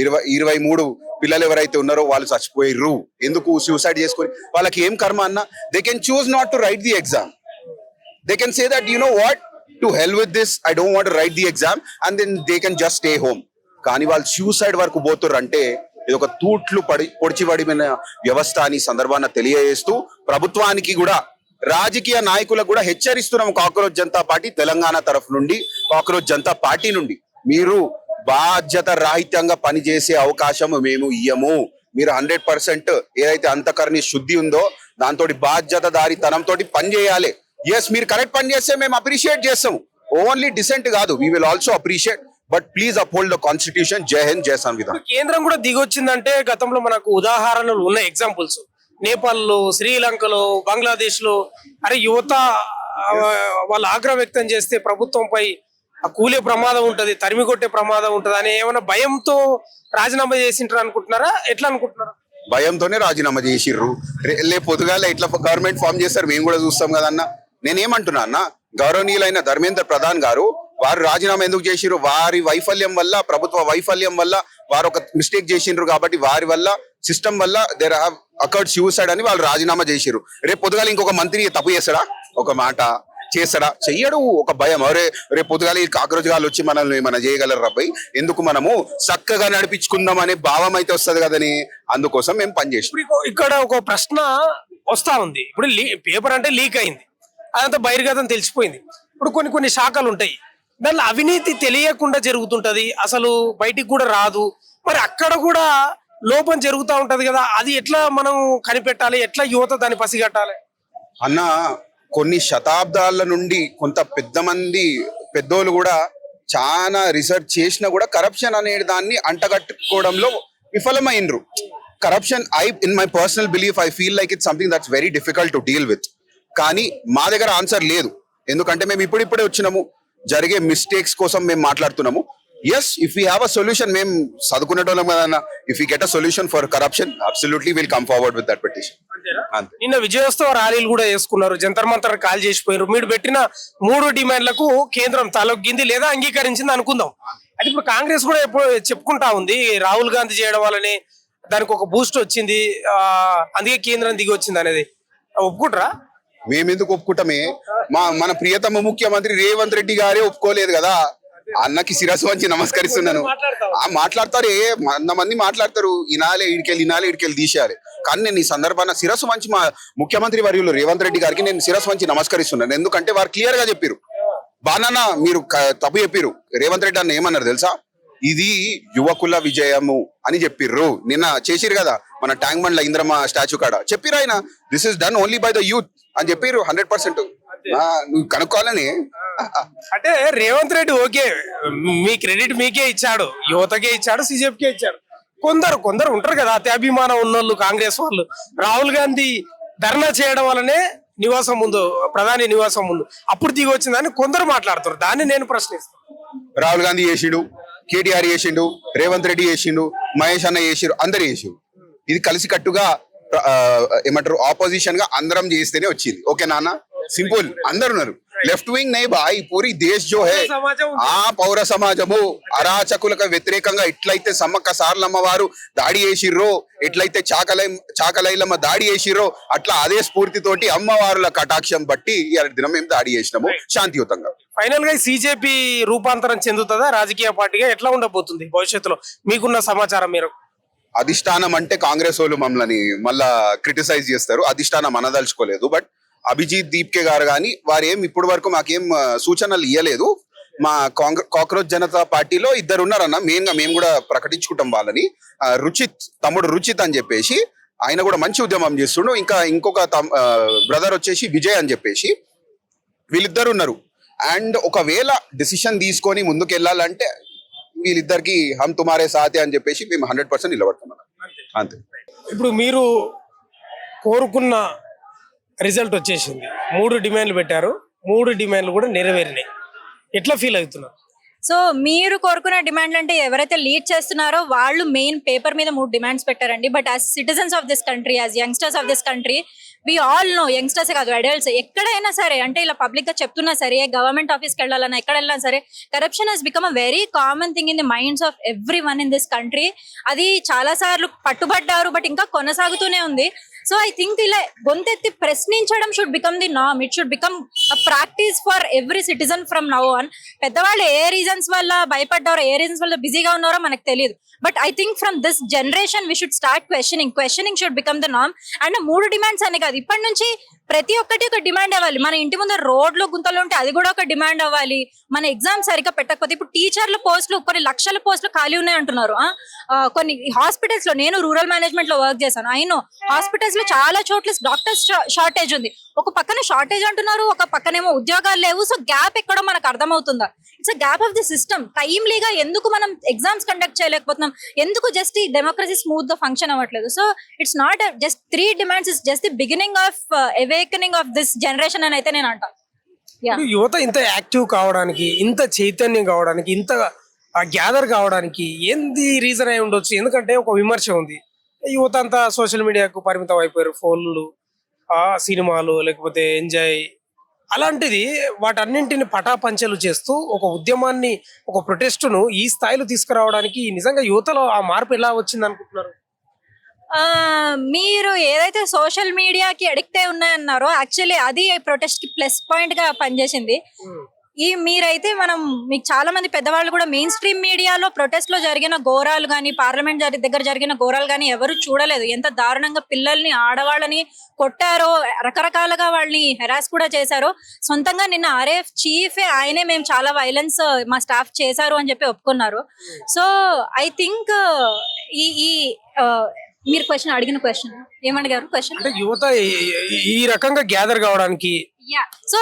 23 పిల్లలు ఎవరైతే ఉన్నారో వాళ్ళు చచ్చిపోయిర్రు. ఎందుకు సూసైడ్ చేసుకొని? వాళ్ళకి ఏం కర్మ అన్న? They can choose not to right the exam. They can say that you know what, to hell with this, I don't want to write the exam, and then they can just stay home. కానీ వాళ్ళు suicide వరకు పోతుర్రు అంటే ఇది ఒక తూట్లు పొడిచిపడిన వ్యవస్థ అని సందర్భాన్ని తెలియజేస్తూ ప్రభుత్వానికి కూడా రాజకీయ నాయకులకు కూడా హెచ్చరిస్తున్నాం. కాక్రోచ్ జనతా పార్టీ తెలంగాణ తరఫు నుండి, కాక్రోచ్ జనతా పార్టీ నుండి మీరు బాధ్యత రాహిత్యంగా పనిచేసే అవకాశం మేము ఇయ్యము. మీరు 100% ఏదైతే అంతఃకరణ శుద్ధి ఉందో దాంతో బాధ్యతదారితనంతో పని చేయాలి. ఎస్, మీరు కరెక్ట్ పని చేస్తే మేము అప్రిషియేట్ చేస్తాము. ఓన్లీ డిసెంట్ కాదు, we will also appreciate, but please uphold the constitution. జై హింద్, జై సంవిధాన్. కేంద్రం కూడా దిగొచ్చిందంటే గతంలో మనకు ఉదాహరణలు ఉన్నాయి, ఎగ్జాంపుల్స్. నేపాల్లో, శ్రీలంకలో, బంగ్లాదేశ్ లో అరే యువత వాళ్ళు ఆగ్రహం వ్యక్తం చేస్తే ప్రభుత్వంపై కూలే ప్రమాదం ఉంటది, తరిమి కొట్టే ప్రమాదం ఉంటది అని ఏమైనా భయంతో రాజీనామా చేసింటారు అనుకుంటున్నారా? ఎట్లా అనుకుంటున్నారా? భయంతోనే రాజీనామా చేసిర్రు. పొద్దుగాల ఎట్లా గవర్నమెంట్ ఫామ్ చేస్తారు మేము కూడా చూస్తాం కదన్నా. నేనేమంటున్నా అన్న, గౌరవనీయులైన ధర్మేంద్ర ప్రధాన్ గారు వారు రాజీనామా ఎందుకు చేసిర్రు? వారి వైఫల్యం వల్ల, ప్రభుత్వ వైఫల్యం వల్ల వారు ఒక మిస్టేక్ చేసిండ్రు కాబట్టి వారి వల్ల, సిస్టమ్ వల్ల దేర్ హావ్ అకర్డ్ సూసైడ్ అని వాళ్ళు రాజీనామా చేసిర్రు. రేపు పొద్దుగాల ఇంకొక మంత్రి తప్పు చేస్తాడా? ఒక మాట చేస్తాడా? చెయ్యడు. ఒక భయం, అరే రేపు పొద్దుగాల ఈ కాక్రోచ్ గాలు వచ్చి మనల్ని ఏమైనా చేయగలరు అబ్బాయి, ఎందుకు మనము చక్కగా నడిపించుకుందాం అనే భావం అయితే వస్తుంది కదని అందుకోసం మేము పనిచేసాం. ఇక్కడ ఒక ప్రశ్న వస్తా ఉంది. ఇప్పుడు పేపర్ అంటే లీక్ అయింది, అదంతా బహిర్గతం తెలిసిపోయింది. ఇప్పుడు కొన్ని శాఖలు ఉంటాయి, దానిలో అవినీతి తెలియకుండా జరుగుతుంటది, అసలు బయటికి కూడా రాదు. మరి అక్కడ కూడా లోపం జరుగుతూ ఉంటది కదా, అది ఎట్లా మనం కనిపెట్టాలి? ఎట్లా యువత దాన్ని పసిగట్టాలి? అన్న, కొన్ని శతాబ్దాల నుండి కొంత పెద్దోళ్ళు కూడా చాలా రీసెర్చ్ చేసినా కూడా కరప్షన్ అనే దాన్ని అంటగట్టుకోవడంలో విఫలమైనరు. Corruption, in my personal belief, I feel like it's something that's very difficult to deal with. కానీ మా దగ్గర ఆన్సర్ లేదు. ఎందుకంటే మేము ఇప్పుడిప్పుడే వచ్చినాము, జరిగే మిస్టేక్స్ కోసం మేము మాట్లాడుతున్నాము. Yes, if you have a solution, మేము చదువుకునేటోళ్ళం కదన్నా. If you get a solution for corruption, absolutely will come forward with that petition. నిన్న విజయోత్సవ ర్యాలీలు కూడా చేసుకున్నారు, జంతర్ మంతర్ కాల్ చేసిపోయారు. మీరు పెట్టిన 3 డిమాండ్లకు కేంద్రం తలొగ్గింది లేదా అంగీకరించింది అనుకుందాం. అంటే ఇప్పుడు కాంగ్రెస్ కూడా ఎప్పుడు చెప్పుకుంటా ఉంది, రాహుల్ గాంధీ చేయడం వల్లనే దానికి ఒక బూస్ట్ వచ్చింది, అందుకే కేంద్రం దిగి వచ్చింది అనేది ఒప్పుకుంటారా? మేమెందుకు ఒప్పుకుంటామే? మన ప్రియతమ ముఖ్యమంత్రి రేవంత్ రెడ్డి గారే ఒప్పుకోలేదు కదా. అన్నకి శిరస్సు వంచి నమస్కరిస్తున్నాను. మాట్లాడతారు, 100 మంది మాట్లాడతారు, ఇనాలే ఇడికెళ్ళి తీసేయాలి. కానీ నేను ఈ సందర్భాన శిరస్సు వంచి మా ముఖ్యమంత్రి వర్యులు రేవంత్ రెడ్డి గారికి నేను శిరస్సు వంచి నమస్కరిస్తున్నాను. ఎందుకంటే వారు క్లియర్ గా చెప్పారు, బానన్నా మీరు తప్పు చెప్పారు. రేవంత్ రెడ్డి అన్న ఏమన్నారు తెలుసా? ఇది యువకుల విజయము అని చెప్పిర్రు. నిన్న చేసిరు కదా మన ట్యాంక్ బండ్ల ఇంద్రమ్మ స్టాచ్యూ కాడ చెప్పిరు ఆయన, this is done only by the youth అని చెప్పిర్రు. 100% నువ్వు కనుక్కోవాలని. అంటే రేవంత్ రెడ్డి ఓకే, మీ క్రెడిట్ మీకే ఇచ్చాడు, యువతకే ఇచ్చాడు, సిజెపికే ఇచ్చాడు. కొందరు ఉంటారు కదా అత్యాభిమానం ఉన్నోళ్ళు, కాంగ్రెస్ వాళ్ళు. రాహుల్ గాంధీ ధర్నా చేయడం వల్లనే నివాసం ముందు, ప్రధాని నివాసం ముందు అప్పుడు దిగి వచ్చిందని కొందరు మాట్లాడుతారు. దాన్ని నేను ప్రశ్నిస్తాను. రాహుల్ గాంధీ చేసిండు, కేటీఆర్ చేసిండు, రేవంత్ రెడ్డి చేసిండు, మహేష్ అన్న చేసిరు, అందరు చేసిండు. ఇది కలిసి కట్టుగా ఏమంటారు ఆపోజిషన్ గా అందరం చేస్తేనే వచ్చింది. ఓకే నాన్న, సింపుల్. అందరు ఉన్నారు. లెఫ్ట్ వింగ్ నై బాయ్, పూరి దేశ్ జో హై సమాజం ఉంది. ఆ పౌర సమాజము అరాచకులకు వ్యతిరేకంగా ఎట్లయితే సమ్మక్క సారలమ్మ వారు దాడి చేసిర్రో, ఎట్లయితే చాకలైలమ్మ దాడి చేసిర్రో, అట్లా అదే స్ఫూర్తితోటి అమ్మవారుల కటాక్షం బట్టి ఈ దినం మేము దాడి చేసినాము శాంతియుతంగా. ఫైనల్ గా సిజేపీ రూపాంతరం చెందుతుందా రాజకీయ పార్టీగా? ఎట్లా ఉండబోతుంది భవిష్యత్తులో మీకున్న సమాచారం మీరు? అధిష్టానం అంటే కాంగ్రెస్ వాళ్ళు మమ్మల్ని మళ్ళా క్రిటిసైజ్ చేస్తారు. అధిష్టానం అనదలుచుకోలేదు. బట్ అభిజిత్ దీప్కే గారు కానీ వారు ఏం ఇప్పటి వరకు మాకేం సూచనలు ఇవ్వలేదు. మా కాక్రోచ్ జనతా పార్టీలో ఇద్దరు ఉన్నారన్న, మెయిన్ గా మేము కూడా ప్రకటించుకుంటాం వాళ్ళని. తమ్ముడు రుచిత్ అని చెప్పేసి ఆయన కూడా మంచి ఉద్యమం చేస్తుండు. ఇంకా ఇంకొక బ్రదర్ వచ్చేసి విజయ్ అని చెప్పేసి వీళ్ళిద్దరు ఉన్నారు. అండ్ ఒకవేళ డిసిషన్ తీసుకొని ముందుకు వెళ్ళాలంటే వీళ్ళిద్దరికి హమ్ తుమారే సాతే అని చెప్పేసి మేము 100% నిలబడతాం అంతే. ఇప్పుడు మీరు కోరుకున్న రిజల్ట్ వచ్చేసింది. 3 డిమాండ్లు పెట్టారు, 3 డిమాండ్లు కూడా నెరవేరినాయి. ఎట్లా ఫీల్ అవుతున్నారు? సో మీరు కోరుకున్న డిమాండ్లు అంటే ఎవరైతే లీడ్ చేస్తున్నారో వాళ్ళు మెయిన్ పేపర్ మీద 3 డిమాండ్స్ పెట్టారండి. But as citizens of this country, as youngsters of this country, we all know, youngsters కాదు అడల్ట్స్, ఎక్కడైనా సరే అంటే ఇలా పబ్లిక్ గా చెప్తున్నా సరే, గవర్నమెంట్ ఆఫీస్కి వెళ్ళాలన్నా ఎక్కడ వెళ్ళినా సరే, corruption has become a very common thing in the minds of every one in this country. అది చాలా సార్లు పట్టుబడ్డారు, బట్ ఇంకా కొనసాగుతూనే ఉంది. సో ఐ థింక్ ఇలా గొంతెత్తి ప్రశ్నించడం షుడ్ బికమ్ ది నామ్. It should become a practice for every citizen from now on. పెద్దవాళ్ళు ఏ రీజన్స్ వల్ల భయపడ్డారో, ఏ రీజన్స్ వల్ల బిజీగా ఉన్నారో మనకు తెలియదు. But I think from this generation we should start questioning should become the నామ్. అండ్ 3 డిమాండ్స్ అని కాదు, ఇప్పటి నుంచి ప్రతి ఒక్కటి ఒక డిమాండ్ అవ్వాలి. మన ఇంటి ముందు రోడ్లు గుంతలు ఉంటే అది కూడా ఒక డిమాండ్ అవ్వాలి. మన ఎగ్జామ్ సరిగ్గా పెట్టకపోతే, ఇప్పుడు టీచర్ల పోస్టులు కొన్ని లక్షల పోస్టులు ఖాళీ ఉన్నాయి అంటున్నారు. కొన్ని హాస్పిటల్స్ లో, నేను రూరల్ మేనేజ్మెంట్ లో వర్క్ చేశాను, అయినో హాస్పిటల్స్ లో చాలా చోట్ల డాక్టర్స్ షార్టేజ్ ఉంది. ఒక పక్కన షార్టేజ్ అంటున్నారు, ఒక పక్కనేమో ఉద్యోగాలు లేవు. సో గ్యాప్ ఎక్కడో మనకు అర్థమవుతుందా? It's a gap of the system. టైమ్లీగా ఎందుకు మనం ఎగ్జామ్స్ కండక్ట్ చేయలేకపోతున్నాం? ఎందుకు జస్ట్ ఈ డెమోక్రసీ స్మూత్ గా ఫంక్షన్ అవ్వట్లేదు? So it's not just 3 demands, it's just the beginning of awakening of this generation అని అయితే నేను అంటాను. ఇప్పుడు యువత ఇంత యాక్టివ్ కావడానికి, ఇంత చైతన్యం కావడానికి, ఇంత గ్యాదర్ కావడానికి ఏంది రీజన్ అయి ఉండొచ్చు? ఎందుకంటే ఒక విమర్శ ఉంది, యువత అంతా సోషల్ మీడియాకు పరిమితం అయిపోయారు, ఫోన్లు, సినిమాలు, లేకపోతే ఎంజాయ్. అలాంటిది వాటన్నింటిని పటాపంచలు చేస్తూ ఒక ఉద్యమాన్ని, ఒక ప్రొటెస్ట్ను ఈ స్థాయిలో తీసుకురావడానికి నిజంగా యువతలో ఆ మార్పు ఎలా వచ్చింది అనుకుంటున్నారు? మీరు ఏదైతే సోషల్ మీడియాకి అడిక్ట్ అయి ఉన్నాయన్నారో, యాక్చువల్లీ అది ప్రొటెస్ట్ కి ప్లస్ పాయింట్ గా పనిచేసింది. మీరైతే మీకు చాలా మంది పెద్దవాళ్ళు కూడా మెయిన్ స్ట్రీమ్ మీడియాలో ప్రొటెస్ట్ లో జరిగిన ఘోరాలు కానీ, పార్లమెంట్ దగ్గర జరిగిన ఘోరాలు కానీ ఎవరు చూడలేదు. ఎంత దారుణంగా పిల్లల్ని, ఆడవాళ్ళని కొట్టారో, రకరకాలుగా వాళ్ళని హెరాస్ కూడా చేశారో. సొంతంగా నిన్న ఆర్ఏఎఫ్ చీఫే ఆయనే మేము చాలా వైలెన్స్ మా స్టాఫ్ చేశారు అని చెప్పి ఒప్పుకున్నారు. సో ఐ థింక్ ఈ మీరు అడిగిన క్వశ్చన్ ఏమడిగారు? క్వశ్చన్ అంటే యువత ఈ రకంగా గ్యాదర్ కావడానికి, సో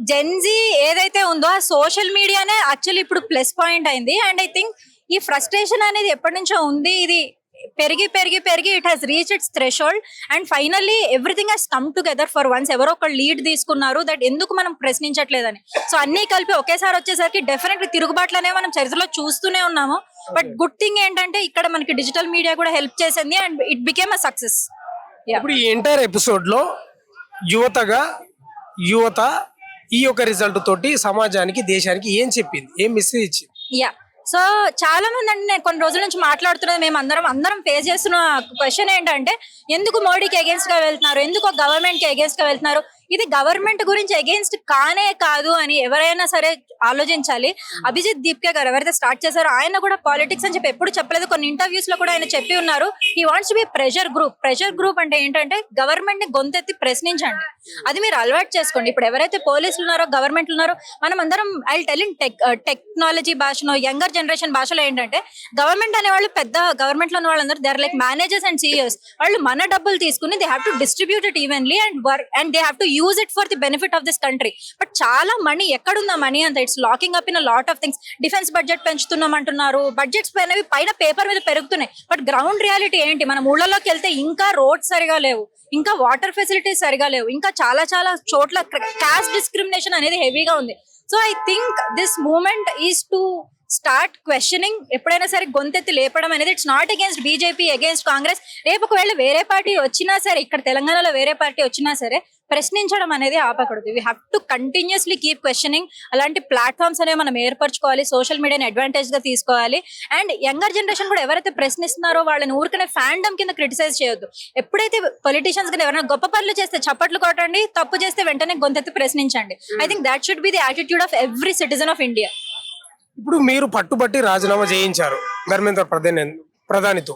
జెన్జీ ఏదైతే ఉందో ఆ సోషల్ మీడియానే యాక్చువల్లీ ఇప్పుడు ప్లస్ పాయింట్ అయింది. అండ్ ఐ థింక్ ఈ ఫ్రస్ట్రేషన్ అనేది ఎప్పటి నుంచో ఉంది. ఇది పెరిగి పెరిగి పెరిగి it has reach its threshold. And finally everything has come together for once. ఎవరో ఒక లీడ్ తీసుకున్నారు దట్ ఎందుకు మనం ప్రశ్నించట్లేదని. సో అన్ని కలిపి ఒకేసారి వచ్చేసరికి డెఫినెట్లీ తిరుగుబాట్లనే మనం చరిత్రలో చూస్తూనే ఉన్నాము. బట్ గుడ్ థింగ్ ఏంటంటే ఇక్కడ మనకి డిజిటల్ మీడియా కూడా హెల్ప్ చేసింది and it became a success. ఇప్పుడు ఈ ఎంటైర్ ఎపిసోడ్ లో యువత ఈ యొక్క రిజల్ట్ తోటి సమాజానికి, దేశానికి ఏం చెప్పింది, ఏం మెసేజ్ ఇచ్చింది? సో చాలా మంది అంటే నేను కొన్ని రోజుల నుంచి మాట్లాడుతున్నది, మేము అందరం ఫేస్ చేస్తున్న క్వశ్చన్ ఏంటంటే, ఎందుకు మోడీకి అగేన్స్ట్ గా వెళ్తున్నారు, ఎందుకు గవర్నమెంట్ కి అగేన్స్ట్ గా వెళ్తున్నారు? ఇది గవర్నమెంట్ గురించి అగేన్స్ట్ కానే కాదు అని ఎవరైనా సరే ఆలోచించాలి. అభిజిత్ దీప్కే గారు ఎవరైతే స్టార్ట్ చేశారో ఆయన కూడా పాలిటిక్స్ అని చెప్పి ఎప్పుడు చెప్పలేదు. కొన్ని ఇంటర్వ్యూస్ లో కూడా ఆయన చెప్పి ఉన్నారు, he wants to be pressure group అంటే ఏంటంటే గవర్నమెంట్ ని గొంతెత్తి ప్రశ్నించండి. అది మీరు అలవాటు చేసుకోండి. ఇప్పుడు ఎవరైతే పోలీసులు ఉన్నారో, గవర్నమెంట్ ఉన్నారో, మనం అందరం ఐ టెల్ ఇన్ టెక్నాలజీ భాషలో, యంగర్ జనరేషన్ భాషలో ఏంటంటే, గవర్నమెంట్ అనే వాళ్ళు పెద్ద గవర్నమెంట్ లో ఉన్న వాళ్ళందరూ they are like managers and CEOs. వాళ్ళు మన డబ్బులు తీసుకుని they have to distribute it evenly and they have to use it for the benefit of this country. But చాలా మనీ ఎక్కడుందా? మనీ అంతా it's locking up in a lot of things. Defence budget పెంచుతున్నాం అంటున్నారు, budgets పైన paper మీద పెరుగుతున్నాయి. But ground reality ఏంటి? మనం ఊళ్ళలోకి వెళ్తే ఇంకా రోడ్స్ సరిగా లేవు, ఇంకా వాటర్ ఫెసిలిటీస్ సరిగా లేవు, ఇంకా చాలా చోట్ల కాస్ట్ డిస్క్రిమినేషన్ అనేది హెవీగా ఉంది. So I think this moment is to start questioning. ఎప్పుడైనా సరే గొంతెత్తి లేపడం అనేది it's not against BJP, against Congress. రేపు ఒకవేళ వేరే పార్టీ వచ్చినా సరే, ఇక్కడ తెలంగాణలో వేరే పార్టీ వచ్చినా సరే ప్రశ్నించడం అనేది ఆపకూడదు. We have to continuously keep questioning. అలాంటి ప్లాట్ఫామ్స్ అనేవి మనం ఏర్పరచుకోవాలి, సోషల్ మీడియాని అడ్వాంటేజ్ గా తీసుకోవాలి. అండ్ యంగర్ జనరేషన్ కూడా ఎవరైతే ప్రశ్నిస్తున్నారో వాళ్ళని ఊరికనే ఫ్యాండమ్ కింద క్రిటిసైజ్ చేయొద్దు. ఎప్పుడైతే పొలిటీషియన్స్ కింద ఎవరైనా గొప్ప పనులు చేస్తే చప్పట్లు కొట్టండి, తప్పు చేస్తే వెంటనే గొంతెత్తి ప్రశ్నించండి. I think that should be the attitude of every citizen of India. ఇప్పుడు మీరు పట్టుబట్టి రాజీనామా చేయించారు ధర్మేంద్ర ప్రధానితో.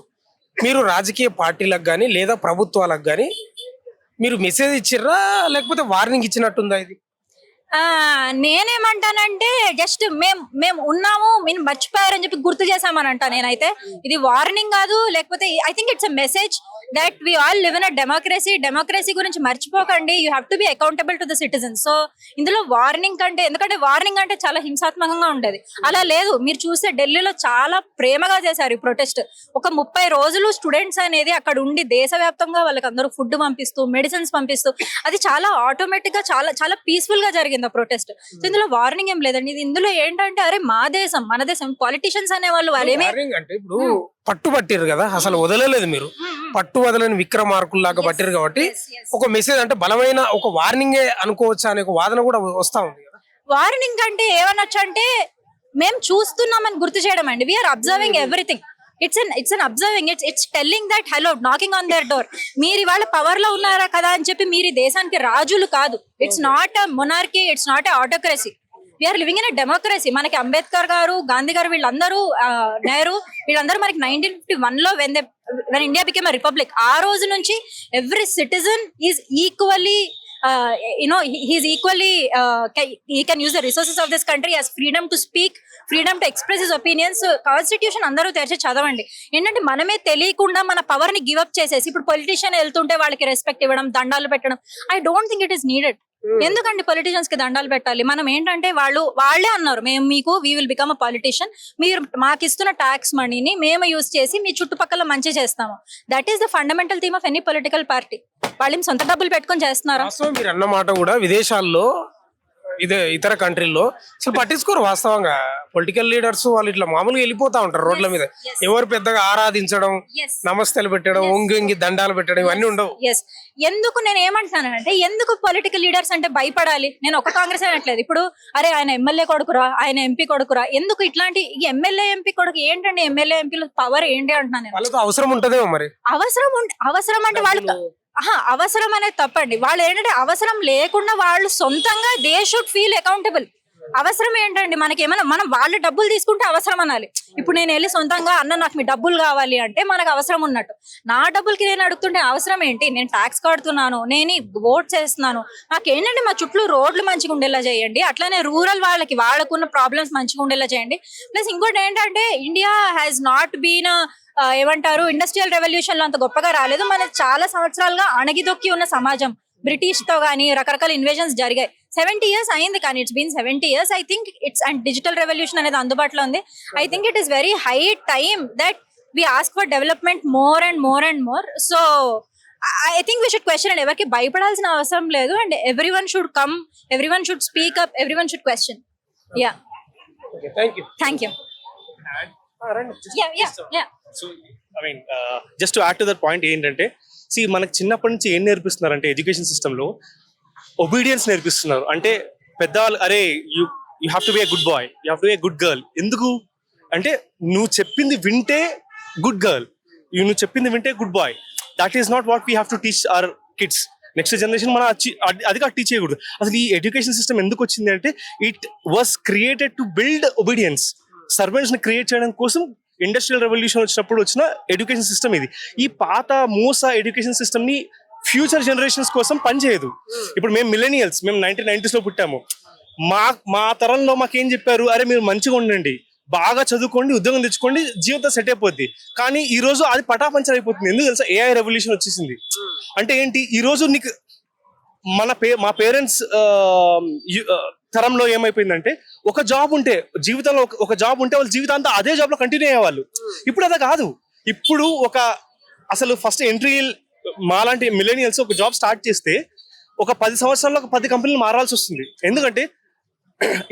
మీరు రాజకీయ పార్టీలకు కానీ లేదా ప్రభుత్వాలకు కానీ మీరు మెసేజ్ ఇచ్చిర్రా, లేకపోతే వార్నింగ్ ఇచ్చినట్టుందా ఇది? నేనేమంటానంటే జస్ట్ మేము ఉన్నాము, మీరు మర్చిపోయారని చెప్పి గుర్తు చేసామని అంటా. నేనైతే ఇది వార్నింగ్ కాదు, లేకపోతే I think it's a message that we all live in a democracy గురించి మర్చిపోకండి. You have to B accountable to the citizen. So ఇందులో వార్నింగ్ కంటే, ఎందుకంటే వార్నింగ్ అంటే చాలా హింసాత్మకంగా ఉండేది, అలా లేదు. మీరు చూస్తే ఢిల్లీలో చాలా ప్రేమగా చేశారు ఈ ప్రొటెస్ట్. ఒక 30 రోజులు స్టూడెంట్స్ అనేది అక్కడ ఉండి దేశవ్యాప్తంగా వాళ్ళకి అందరూ ఫుడ్ పంపిస్తూ, మెడిసిన్స్ పంపిస్తూ, అది చాలా ఆటోమేటిక్ గా చాలా చాలా పీస్ఫుల్ గా జరిగింది ఆ ప్రొటెస్ట్. సో ఇందులో వార్నింగ్ ఏం లేదండి. ఇది ఇందులో ఏంటంటే అరే మన దేశం పాలిటిషియన్స్ అనే వాళ్ళు వార్నింగ్ అంటే ఇప్పుడు పట్టుబట్టిరు కదా, అసలు వదలలేదు మీరు. పట్టు వదలని విక్రమార్కుల్లాగా పట్టిరు కాబట్టి ఒక మెసేజ్ అంటే బలమైన ఒక వార్నింగే అనుకోవచ్చా అనే ఒక వాదన కూడా వస్తా ఉంది కదా. వార్నింగ్ అంటే ఏమనొచ్చు అంటే మేము చూస్తున్నామని గుర్తు చేయడం అండి. We're observing everything. It's an observing. It's telling that hello, knocking on their door. మీరు ఇవాళ పవర్ లో ఉన్నారా కదా అని చెప్పి మీరు ఈ దేశానికి రాజులు కాదు. It's not a monarchy, it's not a autocracy. We're living in a democracy. మనకి అంబేద్కర్ గారు, గాంధీ గారు, వీళ్ళందరూ, నెహ్రూ, వీళ్ళందరూ మనకి 1951లో when India became a republic, ఆ రోజు నుంచి every citizen is equally he's equally he can use the resources of this country as freedom to speak, freedom to express his opinions. Constitution అందరూ తెరిచి చదవండి. ఏంటంటే మనమే తెలియకుండా మన పవర్ ని గివ్ అప్ చేసేసి ఇప్పుడు పొలిటీషియన్ వెళ్తుంటే వాళ్ళకి రెస్పెక్ట్ ఇవ్వడం, దండాలు పెట్టడం, I don't think it is needed. ఎందుకండి పొలిటీషియన్స్ కి దండాలు పెట్టాలి? మనం ఏంటంటే వాళ్ళే అన్నారు, మేము మీకు we will become a politician, మీరు మాకు ఇస్తున్న ట్యాక్స్ మనీని మేము యూజ్ చేసి మీ చుట్టుపక్కల మంచి చేస్తాము. That is the fundamental theme of any political party. వాళ్ళు సొంత డబ్బులు పెట్టుకొని చేస్తున్నారా? మీరు అన్నమాట కూడా విదేశాల్లో, ఇతర కంట్రీల్లో అసలు పట్టించుకోరు వాస్తవంగా. పొలిటికల్ లీడర్స్ వాళ్ళు ఇట్లా మామూలుగా వెళ్ళిపోతా ఉంటారు రోడ్ల మీద. ఎవరు పెద్దగా ఆరాధించడం, నమస్తలు పెట్టడం, ఒంగి దండాలు పెట్టడం ఇవన్నీ ఉండవు. ఎందుకు నేను ఏమంటున్నానంటే, ఎందుకు పొలిటికల్ లీడర్స్ అంటే భయపడాలి? నేను ఒక కాంగ్రెస్ అనట్లేదు. ఇప్పుడు అరే ఆయన ఎమ్మెల్యే కొడుకురా, ఆయన ఎంపీ కొడుకురా, ఎందుకు ఇట్లాంటి ఎమ్మెల్యే ఎంపీ కొడుకు ఏంటండి? ఎమ్మెల్యే ఎంపీలు పవర్ ఏంటి అంటున్నాను. వాళ్ళతో అవసరం ఉంటదేమో మరి. అవసరం అంటే వాళ్ళు అవసరం అనేది తప్పండి. వాళ్ళు ఏంటంటే అవసరం లేకుండా వాళ్ళు సొంతంగా దే షుడ్ ఫీల్ అకౌంటబుల్. అవసరం ఏంటండి? మనకేమైనా మనం వాళ్ళ డబ్బులు తీసుకుంటే అవసరం అనాలి. ఇప్పుడు నేను వెళ్ళి సొంతంగా అన్న నాకు మీ డబ్బులు కావాలి అంటే మనకు అవసరం ఉన్నట్టు. నా డబ్బులకి నేను అడుగుతుంటే అవసరం ఏంటి? నేను ట్యాక్స్ కడుతున్నాను, నేను ఓట్ చేస్తున్నాను, నాకేంటంటే మా చుట్టూ రోడ్లు మంచిగా ఉండేలా చేయండి. అట్లానే రూరల్ వాళ్ళకున్న ప్రాబ్లమ్స్ మంచిగా ఉండేలా చేయండి. ప్లస్ ఇంకోటి ఏంటంటే ఇండియా హ్యాస్ నాట్ బీన్ ఏమంటారు, ఇండస్ట్రియల్ రెవల్యూషన్ లో అంత గొప్పగా రాలేదు. మన చాలా సంవత్సరాలుగా అణగిదొక్కి ఉన్న సమాజం. బ్రిటిష్ తో గానీ రకరకాల ఇన్వేషన్స్ జరిగాయి. 70 years అయింది, కానీ it's been 70 years. I think it's and digital revolution అనేది అందుబాటులో ఉంది. I think it is very high time that we ask for development more and more and more. So I think we should question. ఎవరికి భయపడాల్సిన అవసరం లేదు. And everyone should come, everyone should speak up, everyone should question. Yeah, thank you. So I mean just to add to that point ఏంటంటే, మనకు చిన్నప్పటి నుంచి ఏం నేర్పిస్తున్నారు అంటే ఎడ్యుకేషన్ సిస్టంలో ఒబీడియన్స్ నేర్పిస్తున్నారు. అంటే పెద్దవాళ్ళు అరే you have to be a good boy, you have to be a good girl. ఎందుకు అంటే నువ్వు చెప్పింది వింటే గుడ్ గర్ల్, నువ్వు చెప్పింది వింటే good boy. That is not what we have to teach our kids. Next generation మనం అది కాదు టీచ్ చేయకూడదు. అసలు ఈ ఎడ్యుకేషన్ సిస్టమ్ ఎందుకు వచ్చింది అంటే it was created to build obedience. Servants ని క్రియేట్ చేయడం కోసం ఇండస్ట్రియల్ రెవల్యూషన్ వచ్చినప్పుడు వచ్చిన ఎడ్యుకేషన్ సిస్టమ్ ఇది. ఈ పాత మూస ఎడ్యుకేషన్ సిస్టమ్ ని ఫ్యూచర్ జనరేషన్స్ కోసం పనిచేయదు. ఇప్పుడు మేము మిలేనియల్స్, మేము 1990s లో పుట్టాము. మా తరంలో మాకేం చెప్పారు, అరే మీరు మంచిగా ఉండండి, బాగా చదువుకోండి, ఉద్యోగం తెచ్చుకోండి, జీవితం సెట్ అయిపోద్ది. కానీ ఈ రోజు అది పటాపంచర్ అయిపోతుంది. ఎందుకు తెలుసా? AI రెవల్యూషన్ వచ్చేసింది. అంటే ఏంటి, ఈ రోజు నీకు మా పేరెంట్స్ తరంలో ఏమైపోయిందంటే ఒక జాబ్ ఉంటే జీవితంలో ఒక జాబ్ ఉంటే వాళ్ళు జీవితాంతా అదే జాబ్ లో కంటిన్యూ అయ్యేవాళ్ళు. ఇప్పుడు అదే కాదు. ఇప్పుడు అసలు ఫస్ట్ ఎంట్రీ మాలాంటి మిలేనియల్స్ ఒక జాబ్ స్టార్ట్ చేస్తే ఒక 10 సంవత్సరాల్లో 10 కంపెనీలు మారాల్సి వస్తుంది. ఎందుకంటే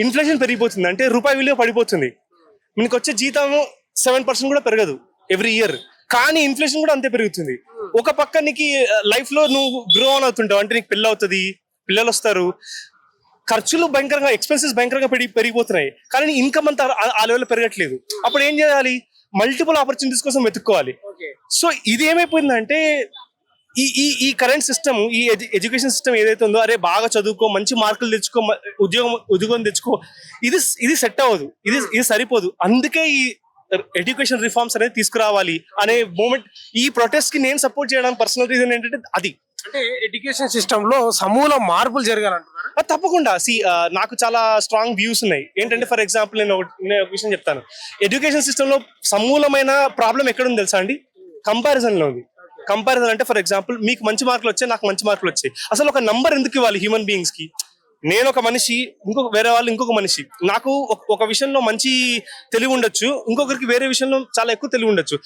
ఇన్ఫ్లేషన్ పెరిగిపోతుంది, అంటే రూపాయి విలువ పడిపోతుంది. మీకు వచ్చే జీతం 7% కూడా పెరగదు ఎవ్రీ ఇయర్, కానీ ఇన్ఫ్లేషన్ కూడా అంతే పెరుగుతుంది. ఒక పక్క నీకు లైఫ్ లో నువ్వు గ్రో ఆన్ అవుతుంటావు, అంటే నీకు పిల్ల అవుతుంది, పిల్లలు వస్తారు, ఖర్చులు భయంకరంగా, ఎక్స్పెన్సెస్ భయంకరంగా పెరిగిపోతున్నాయి, కానీ నీ ఇన్కమ్ అంతా ఆ లెవెల్లో పెరగట్లేదు. అప్పుడు ఏం చేయాలి? మల్టిపుల్ ఆపర్చునిటీస్ కోసం వెతుక్కోవాలి. సో ఇది ఏమైపోయిందంటే ఈ ఈ ఈ కరెంట్ సిస్టమ్, ఈ ఎడ్యుకేషన్ సిస్టమ్ ఏదైతే ఉందో, అరే బాగా చదువుకో, మంచి మార్కులు తెచ్చుకో, ఉద్యోగం తెచ్చుకో, ఇది సెట్ అవ్వదు, ఇది సరిపోదు. అందుకే ఈ ఎడ్యుకేషన్ రిఫార్మ్స్ అనేది తీసుకురావాలి అనే మూమెంట్, ఈ ప్రొటెస్ట్ కి నేను సపోర్ట్ చేయడానికి పర్సనల్ రీజన్ ఏంటంటే అది. అంటే ఎడ్యుకేషన్ సిస్టమ్ లో సమూల మార్పులు జరగాలంటున్నారు. తప్పకుండా నాకు చాలా స్ట్రాంగ్ వ్యూస్ ఉన్నాయి. ఏంటంటే ఫర్ ఎగ్జాంపుల్ నేను ఒక విషయం చెప్తాను. ఎడ్యుకేషన్ సిస్టమ్ లో సమూలమైన ప్రాబ్లం ఎక్కడుంది తెలుసా అండి? కంపారిజన్ లో ఉంది. కంపారిజన్ అంటే ఫర్ ఎగ్జాంపుల్ మీకు మంచి మార్కులు వచ్చాయి, నాకు మంచి మార్కులు వచ్చాయి. అసలు ఒక నంబర్ ఎందుకు ఇవ్వాలి హ్యూమన్ బీయింగ్స్ కి? నేను ఒక మనిషి, వేరే వాళ్ళు ఇంకొక మనిషి. నాకు ఒక విషయంలో మంచి తెలివి ఉండొచ్చు, ఇంకొకరికి వేరే విషయంలో చాలా ఎక్కువ తెలివి ఉండొచ్చు.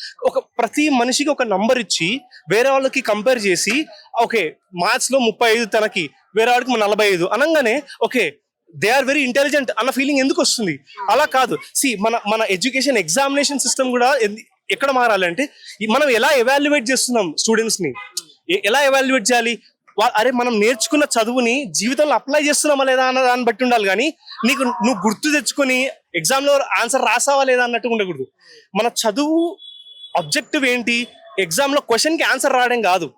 ప్రతి మనిషికి ఒక నంబర్ ఇచ్చి వేరే వాళ్ళకి కంపేర్ చేసి, ఓకే మ్యాథ్స్ లో 35 తనకి, వేరే వాడికి 45 అనగానే okay they are very intelligent అన్న ఫీలింగ్ ఎందుకు వస్తుంది? అలా కాదు. మన ఎడ్యుకేషన్ ఎగ్జామినేషన్ సిస్టమ్ కూడా ఎక్కడ మారాలంటే, మనం ఎలా ఎవాల్యుయేట్ చేస్తున్నాం స్టూడెంట్స్ ని, ఎలా ఎవాల్యుయేట్ చేయాలి? అరే మనం నేర్చుకున్న చదువుని జీవితంలో అప్లై చేస్తున్నామా లేదా అన్న దాన్ని బట్టి ఉండాలి, కానీ నువ్వు గుర్తు తెచ్చుకొని ఎగ్జామ్ లో ఆన్సర్ రాసావా లేదా అన్నట్టు ఉండకూడదు. మన చదువు ఆబ్జెక్టివ్ ఏంటి? ఎగ్జామ్ లో క్వశ్చన్ కి ఆన్సర్ రావడం కాదు.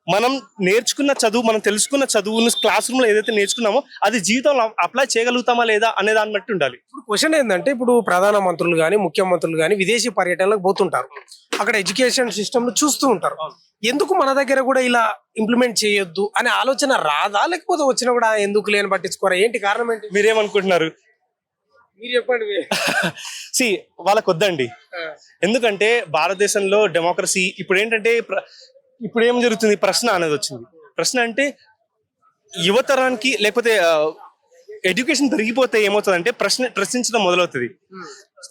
మనం నేర్చుకున్న చదువు, మనం తెలుసుకున్న చదువును క్లాస్ రూమ్ లో ఏదైతే నేర్చుకున్నామో అది జీవితంలో అప్లై చేయగలుగుతామా లేదా అనే దాన్ని బట్టి ఉండాలి. ఇప్పుడు క్వశ్చన్ ఏంటంటే, ఇప్పుడు ప్రధాన మంత్రులు కానీ, ముఖ్యమంత్రులు కానీ విదేశీ పర్యటనలకు పోతుంటారు, అక్కడ ఎడ్యుకేషన్ సిస్టమ్ ను చూస్తూ ఉంటారు. ఎందుకు మన దగ్గర కూడా ఇలా ఇంప్లిమెంట్ చేయొద్దు అనే ఆలోచన రాదా? లేకపోతే వచ్చినా కూడా ఎందుకు లేని పట్టించుకోరా? ఏంటి కారణం ఏంటి? మీరేమనుకుంటున్నారు? మీరు చెప్పండి. వాళ్ళకి వద్దండి. ఎందుకంటే భారతదేశంలో డెమోక్రసీ ఇప్పుడు ఏంటంటే, ఇప్పుడు ఏం జరుగుతుంది? ప్రశ్న అనేది వచ్చింది. ప్రశ్న అంటే యువతరానికి, లేకపోతే ఎడ్యుకేషన్ పెరిగిపోతే ఏమవుతుందంటే ప్రశ్నించడం మొదలవుతుంది.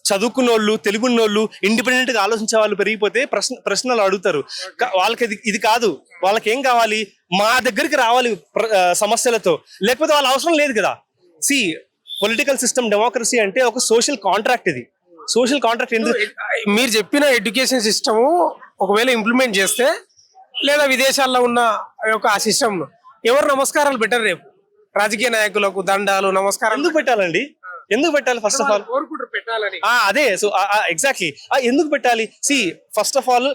చదువుకున్నోళ్ళు, తెలుగున్నోళ్ళు, ఇండిపెండెంట్ గా ఆలోచించే వాళ్ళు పెరిగిపోతే ప్రశ్నలు అడుగుతారు. వాళ్ళకి ఇది కాదు, వాళ్ళకి ఏం కావాలి? మా దగ్గరికి రావాలి సమస్యలతో, లేకపోతే వాళ్ళ అవసరం లేదు కదా. పొలిటికల్ సిస్టమ్, డెమోక్రసీ అంటే ఒక సోషల్ కాంట్రాక్ట్. ఇది సోషల్ కాంట్రాక్ట్. ఎందుకు మీరు చెప్పిన ఎడ్యుకేషన్ సిస్టమ్ ఒకవేళ ఇంప్లిమెంట్ చేస్తే, లేదా విదేశాల్లో ఉన్న ఆ సిస్టమ్ ఎవరు నమస్కారాలు పెట్టరు రేపు? రాజకీయ నాయకులకు దండాలు, నమస్కారం ఎందుకు పెట్టాలండి? ఎందుకు పెట్టాలి? ఫస్ట్ ఆఫ్ ఆల్ పెట్టాలని అదే. సో ఎగ్జాక్ట్లీ ఎందుకు పెట్టాలి? ఫస్ట్ ఆఫ్ ఆల్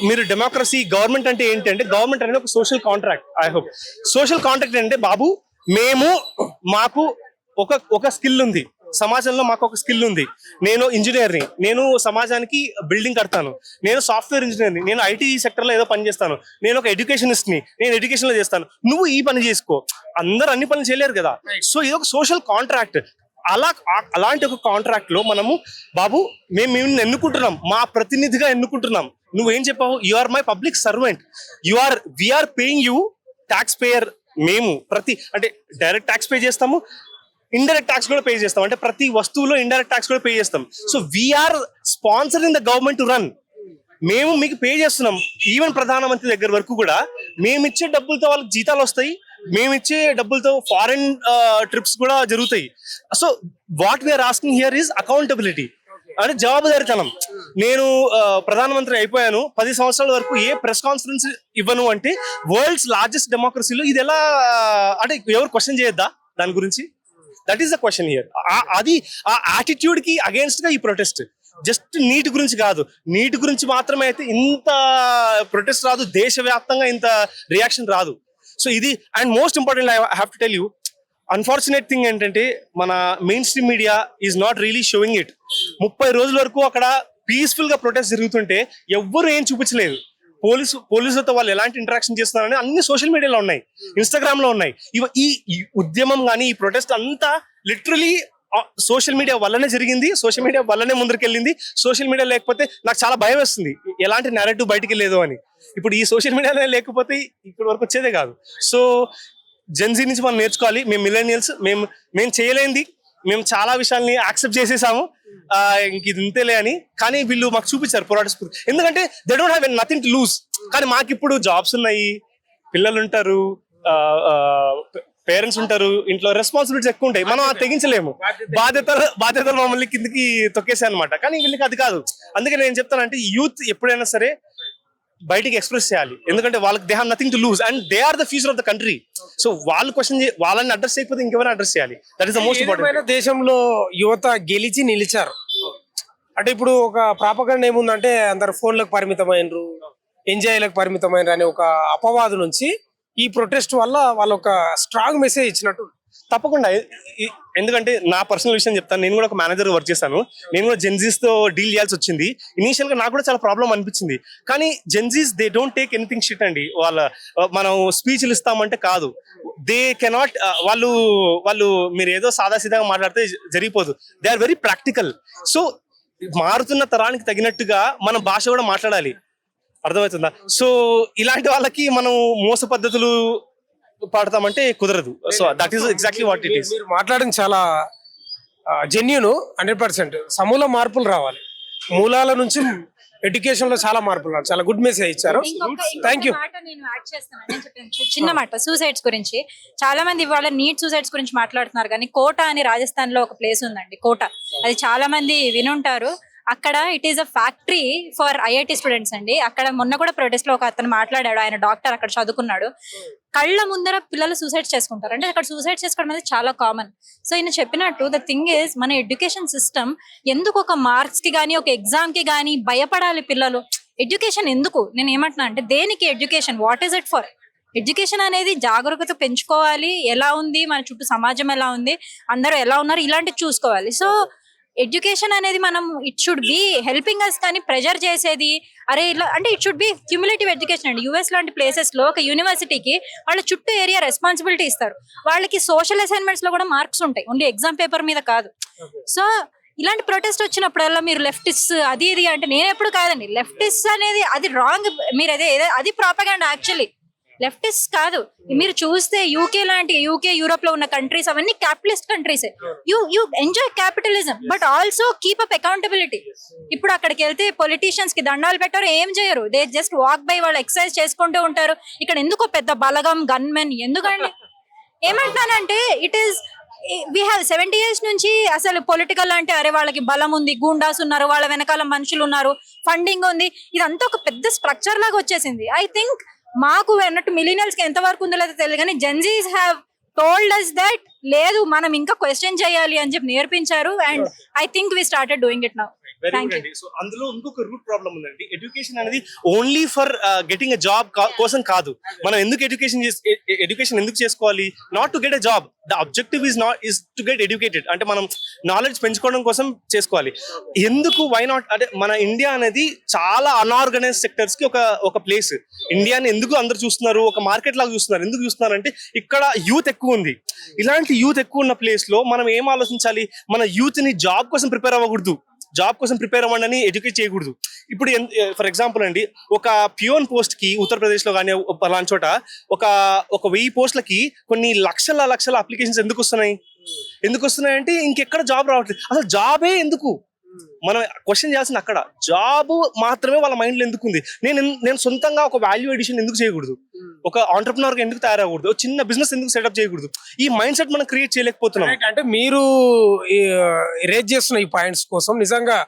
మీరు డెమోక్రసీ, గవర్నమెంట్ అంటే ఏంటంటే, గవర్నమెంట్ అనేది ఒక social contract. I hope social contract అంటే, బాబు మాకు ఒక స్కిల్ ఉంది, సమాజంలో మాకు ఒక స్కిల్ ఉంది. నేను ఇంజనీర్ని, నేను సమాజానికి బిల్డింగ్ కడతాను. నేను సాఫ్ట్వేర్ ఇంజనీర్ని, నేను ఐటీ సెక్టర్ లో ఏదో పని చేస్తాను. నేను ఒక ఎడ్యుకేషనిస్ట్ ని, నేను ఎడ్యుకేషన్ లో చేస్తాను. నువ్వు ఈ పని చేసుకో. అందరూ అన్ని పనులు చేయలేరు కదా. సో ఇది ఒక సోషల్ కాంట్రాక్ట్. అలాంటి ఒక కాంట్రాక్ట్ లో మనము, బాబు మేము ఎన్నుకుంటున్నాం, మా ప్రతినిధిగా ఎన్నుకుంటున్నాం. నువ్వేం చెప్పావు? You are my public servant, we're paying you tax payer. మేము అంటే డైరెక్ట్ ట్యాక్స్ పే చేస్తాము, ఇండైరెక్ట్ ట్యాక్స్ కూడా పే చేస్తాం. అంటే ప్రతి వస్తువులో ఇండైరెక్ట్ ట్యాక్స్ కూడా పే చేస్తాం. So we're sponsoring the government to run. మేము మీకు పే చేస్తున్నాం. ఈవెన్ ప్రధానమంత్రి దగ్గర వరకు కూడా మేము ఇచ్చే డబ్బులతో వాళ్ళకి జీతాలు వస్తాయి, మేము ఇచ్చే డబ్బులతో ఫారెన్ ట్రిప్స్ కూడా జరుగుతాయి. So what we're asking here is accountability, అంటే జవాబుదారితనం. నేను ప్రధానమంత్రి అయిపోయాను, 10 సంవత్సరాల వరకు ఏ ప్రెస్ కాన్ఫరెన్స్ ఇవ్వను అంటే, వరల్డ్స్ లార్జెస్ట్ డెమోక్రసీలో ఇది ఎలా అంటే ఎవరు క్వశ్చన్ చేయొద్దా దాని గురించి? That is the question here. అది ఆ యాటిట్యూడ్ కి అగేన్స్ట్ గా ఈ ప్రొటెస్ట్. జస్ట్ నీట్ గురించి కాదు, నీట్ గురించి మాత్రమే అయితే ఇంత ప్రొటెస్ట్ రాదు, దేశవ్యాప్తంగా ఇంత రియాక్షన్ రాదు. సో ఇది, and most important I have to tell you, unfortunate thing ఏంటంటే, మన main stream media is not really showing it. 30 రోజుల వరకు అక్కడ పీస్ఫుల్ గా ప్రొటెస్ట్ జరుగుతుంటే ఎవ్వరు ఏం చూపించలేదు. పోలీసులతో వాళ్ళు ఎలాంటి ఇంటరాక్షన్ చేస్తున్నారని అన్ని సోషల్ మీడియాలో ఉన్నాయి, ఇన్స్టాగ్రామ్ లో ఉన్నాయి. ఈ ఉద్యమం కానీ, ఈ ప్రొటెస్ట్ అంతా లిటరలీ సోషల్ మీడియా వల్లనే జరిగింది, సోషల్ మీడియా వల్లనే ముందరికెళ్ళింది. సోషల్ మీడియా లేకపోతే నాకు చాలా భయం వేస్తుంది, ఎలాంటి నెరేటివ్ బయటికి లేదు అని. ఇప్పుడు ఈ సోషల్ మీడియాలో లేకపోతే ఇప్పటి వరకు వచ్చేదే కాదు. సో జెన్జీ నుంచి మనం నేర్చుకోవాలి. మేము మిలేనియల్స్, మేము చేయలేంది, మేము చాలా విషయాల్ని యాక్సెప్ట్ చేసేసాము, ఇంక ఇది ఇంతేలే అని. కానీ వీళ్ళు మాకు చూపించారు పోరాట స్ఫూర్తి. ఎందుకంటే they don't have nothing to loose. కానీ మాకు ఇప్పుడు జాబ్స్ ఉన్నాయి, పిల్లలు ఉంటారు, పేరెంట్స్ ఉంటారు, ఇంట్లో రెస్పాన్సిబిలిటీస్ ఎక్కువ ఉంటాయి, మనం అది తెగించలేము. బాధ్యతలు మమ్మల్ని కిందకి తొక్కేసాయి అనమాట. కానీ వీళ్ళకి అది కాదు. అందుకే నేను చెప్తానంటే యూత్ ఎప్పుడైనా సరే బయటికి ఎక్స్ప్రెస్ చేయాలి. ఎందుకంటే వాళ్ళకి they have nothing to lose and they are the future of the country. So వాళ్ళు వాళ్ళని అడ్రస్ చేయకపోతే ఇంకెవరైనా అడ్రస్ చేయాలి. That is the most important. దేశంలో యువత గెలిచి నిలిచారు అంటే ఇప్పుడు ఒక ప్రాపగండ ఏముందంటే అందరు ఫోన్లకు పరిమితమైనరు, ఎంజాయ్లకు పరిమితమైనరు అనే ఒక అపవాదు నుంచి ఈ ప్రొటెస్ట్ వల్ల వాళ్ళు ఒక స్ట్రాంగ్ మెసేజ్ ఇచ్చినట్టు. తప్పకుండా. ఎందుకంటే నా పర్సనల్ విషయం చెప్తాను. నేను కూడా ఒక మేనేజర్ వర్క్ చేశాను. నేను కూడా జెన్జీస్ తో డీల్ చేయాల్సి వచ్చింది. ఇనీషియల్ గా నాకు కూడా చాలా ప్రాబ్లం అనిపించింది. కానీ Gen Zs they don't take anything shit అండి. మనం స్పీచ్లు ఇస్తామంటే కాదు, దే కెనాట్. వాళ్ళు మీరు ఏదో సాదాసీదాగా మాట్లాడితే జరిగిపోదు. They are very practical. So మారుతున్న తరానికి తగినట్టుగా మన భాష కూడా మాట్లాడాలి. అర్థమవుతుందా? సో ఇలాంటి వాళ్ళకి మనం మోస పద్ధతులు పాడతామంటే కుదరదు. So that is exactly what it is. మీరు మాట్లాడిన చాలా జెన్యూన్ 100%. సమూల మార్పులు రావాలి. మూలాల నుంచి ఎడ్యుకేషన్ లో చాలా మార్పులు రావాలి. చాలా గుడ్ మెసేజ్ ఇచ్చారు. Thank you. చిన్న మాట సూసైడ్స్ గురించి చాలా మంది ఇవాళ నీట్ సూసైడ్స్ గురించి మాట్లాడుతున్నారు. కానీ కోటా అని రాజస్థాన్ లో ఒక ప్లేస్ ఉందండి, కోటా. అది చాలా మంది వినుంటారు. అక్కడ it is a factory for IIT students అండి. అక్కడ మొన్న కూడా ప్రొటెస్ట్ లో ఒక అతను మాట్లాడాడు. ఆయన డాక్టర్, అక్కడ చదువుకున్నాడు. కళ్ళ ముందర పిల్లలు సూసైడ్ చేసుకుంటారు. అంటే అక్కడ సూసైడ్ చేసుకోవడం అనేది చాలా కామన్. సో ఈయన చెప్పినట్టు ద థింగ్ ఈజ్ మన ఎడ్యుకేషన్ సిస్టమ్ ఎందుకు ఒక మార్క్స్ కి గానీ ఒక ఎగ్జామ్ కి గానీ భయపడాలి పిల్లలు? ఎడ్యుకేషన్ ఎందుకు? నేను ఏమంటున్నా అంటే దేనికి education? What is it for? Education అనేది జాగరూకత పెంచుకోవాలి. ఎలా ఉంది మన చుట్టూ సమాజం, ఎలా ఉంది, అందరూ ఎలా ఉన్నారు, ఇలాంటివి చూసుకోవాలి. సో ఎడ్యుకేషన్ అనేది మనం it should be helping us, కానీ ప్రెజర్ చేసేది అరే ఇలా అంటే it should be cumulative education అండి. యుఎస్ లాంటి ప్లేసెస్ లో ఒక యూనివర్సిటీకి వాళ్ళ చుట్టూ ఏరియా రెస్పాన్సిబిలిటీ ఇస్తారు. వాళ్ళకి సోషల్ అసైన్మెంట్స్ లో కూడా మార్క్స్ ఉంటాయి, ఓన్లీ ఎగ్జామ్ పేపర్ మీద కాదు. సో ఇలాంటి ప్రొటెస్ట్ వచ్చినప్పుడల్లా మీరు లెఫ్టిస్ట్ అది ఇది అంటే నేను ఎప్పుడు కాదండి. లెఫ్టిస్ట్ అనేది అది రాంగ్. మీరు అది ప్రాపగాండా యాక్చువల్లీ. లెఫ్టిస్ట్ కాదు. మీరు చూస్తే యూకే యూరోప్ లో ఉన్న కంట్రీస్ అవన్నీ capitalist countries. You enjoy capitalism but also keep up accountability. ఇప్పుడు అక్కడికి వెళ్తే పొలిటీషియన్స్ కి దండాలు పెట్టారు, ఏం చేయరు. దే జస్ట్ వాక్ బై, వాళ్ళు ఎక్సర్సైజ్ చేసుకుంటూ ఉంటారు. ఇక్కడ ఎందుకో పెద్ద బలగం గన్మెన్ ఎందుకండి? ఏమంటానంటే it is we have 70 years నుంచి అసలు పొలిటికల్ అంటే అరే వాళ్ళకి బలం ఉంది, గూండాస్ ఉన్నారు, వాళ్ళ వెనకాల మనుషులు ఉన్నారు, ఫండింగ్ ఉంది, ఇదంతా ఒక పెద్ద స్ట్రక్చర్ లాగా వచ్చేసింది. ఐ థింక్ మాకు అన్నట్టు మిలీనియల్స్ కి ఎంత వరకు ఉందో లేదో తెలియదు, కానీ Gen Zs have told us that లేదు మనం ఇంకా క్వశ్చన్ చేయాలి అని చెప్పి నేర్పించారు. And I think we started doing it now. So అందులో ఇంకొక రూట్ ప్రాబ్లం ఉందండి. ఎడ్యుకేషన్ అనేది only for getting a job కోసం కాదు. మనం ఎందుకు ఎడ్యుకేషన్ ఎందుకు చేసుకోవాలి? Not to get a job. The objective is to get educated. అంటే మనం నాలెడ్జ్ పెంచుకోవడం కోసం చేసుకోవాలి. ఎందుకు వై నాట్ అంటే మన ఇండియా అనేది చాలా అన్ఆర్గనైజ్ సెక్టర్స్ కి ఒక ప్లేస్. ఇండియాని ఎందుకు అందరు చూస్తున్నారు, ఒక మార్కెట్ లాగా చూస్తున్నారు. ఎందుకు చూస్తున్నారు అంటే ఇక్కడ యూత్ ఎక్కువ ఉంది. ఇలాంటి యూత్ ఎక్కువ ఉన్న ప్లేస్ లో మనం ఏం ఆలోచించాలి? మన యూత్ ని జాబ్ కోసం ప్రిపేర్ అవ్వకూడదు, జాబ్ కోసం ప్రిపేర్ అవ్వండి ఎడ్యుకేట్ చేయకూడదు. ఇప్పుడు ఫర్ ఎగ్జాంపుల్ అండి, ఒక పియోన్ పోస్ట్ కి ఉత్తరప్రదేశ్ లో కానీ అలాంటి చోట ఒక 1000 పోస్టులకి కొన్ని లక్షల అప్లికేషన్స్ ఎందుకు వస్తున్నాయి అంటే ఇంకెక్కడ జాబ్ రావట్లేదు. అసలు జాబే ఎందుకు? మనం క్వశ్చన్ చేయాల్సింది అక్కడ. జాబ్ మాత్రమే వాళ్ళ మైండ్ లో ఎందుకు ఉంది? నేను సొంతంగా ఒక వాల్యూ ఎడిషన్ ఎందుకు చేయకూడదు? ఒక ఆంటర్ప్రినర్ గా ఎందుకు తయారవకూడదు? ఒక చిన్న బిజినెస్ ఎందుకు సెటప్ చేయకూడదు? ఈ మైండ్ సెట్ మనం క్రియేట్ చేయలేకపోతున్నాం. అంటే మీరు రేజ్ చేస్తున్న ఈ పాయింట్స్ కోసం నిజంగా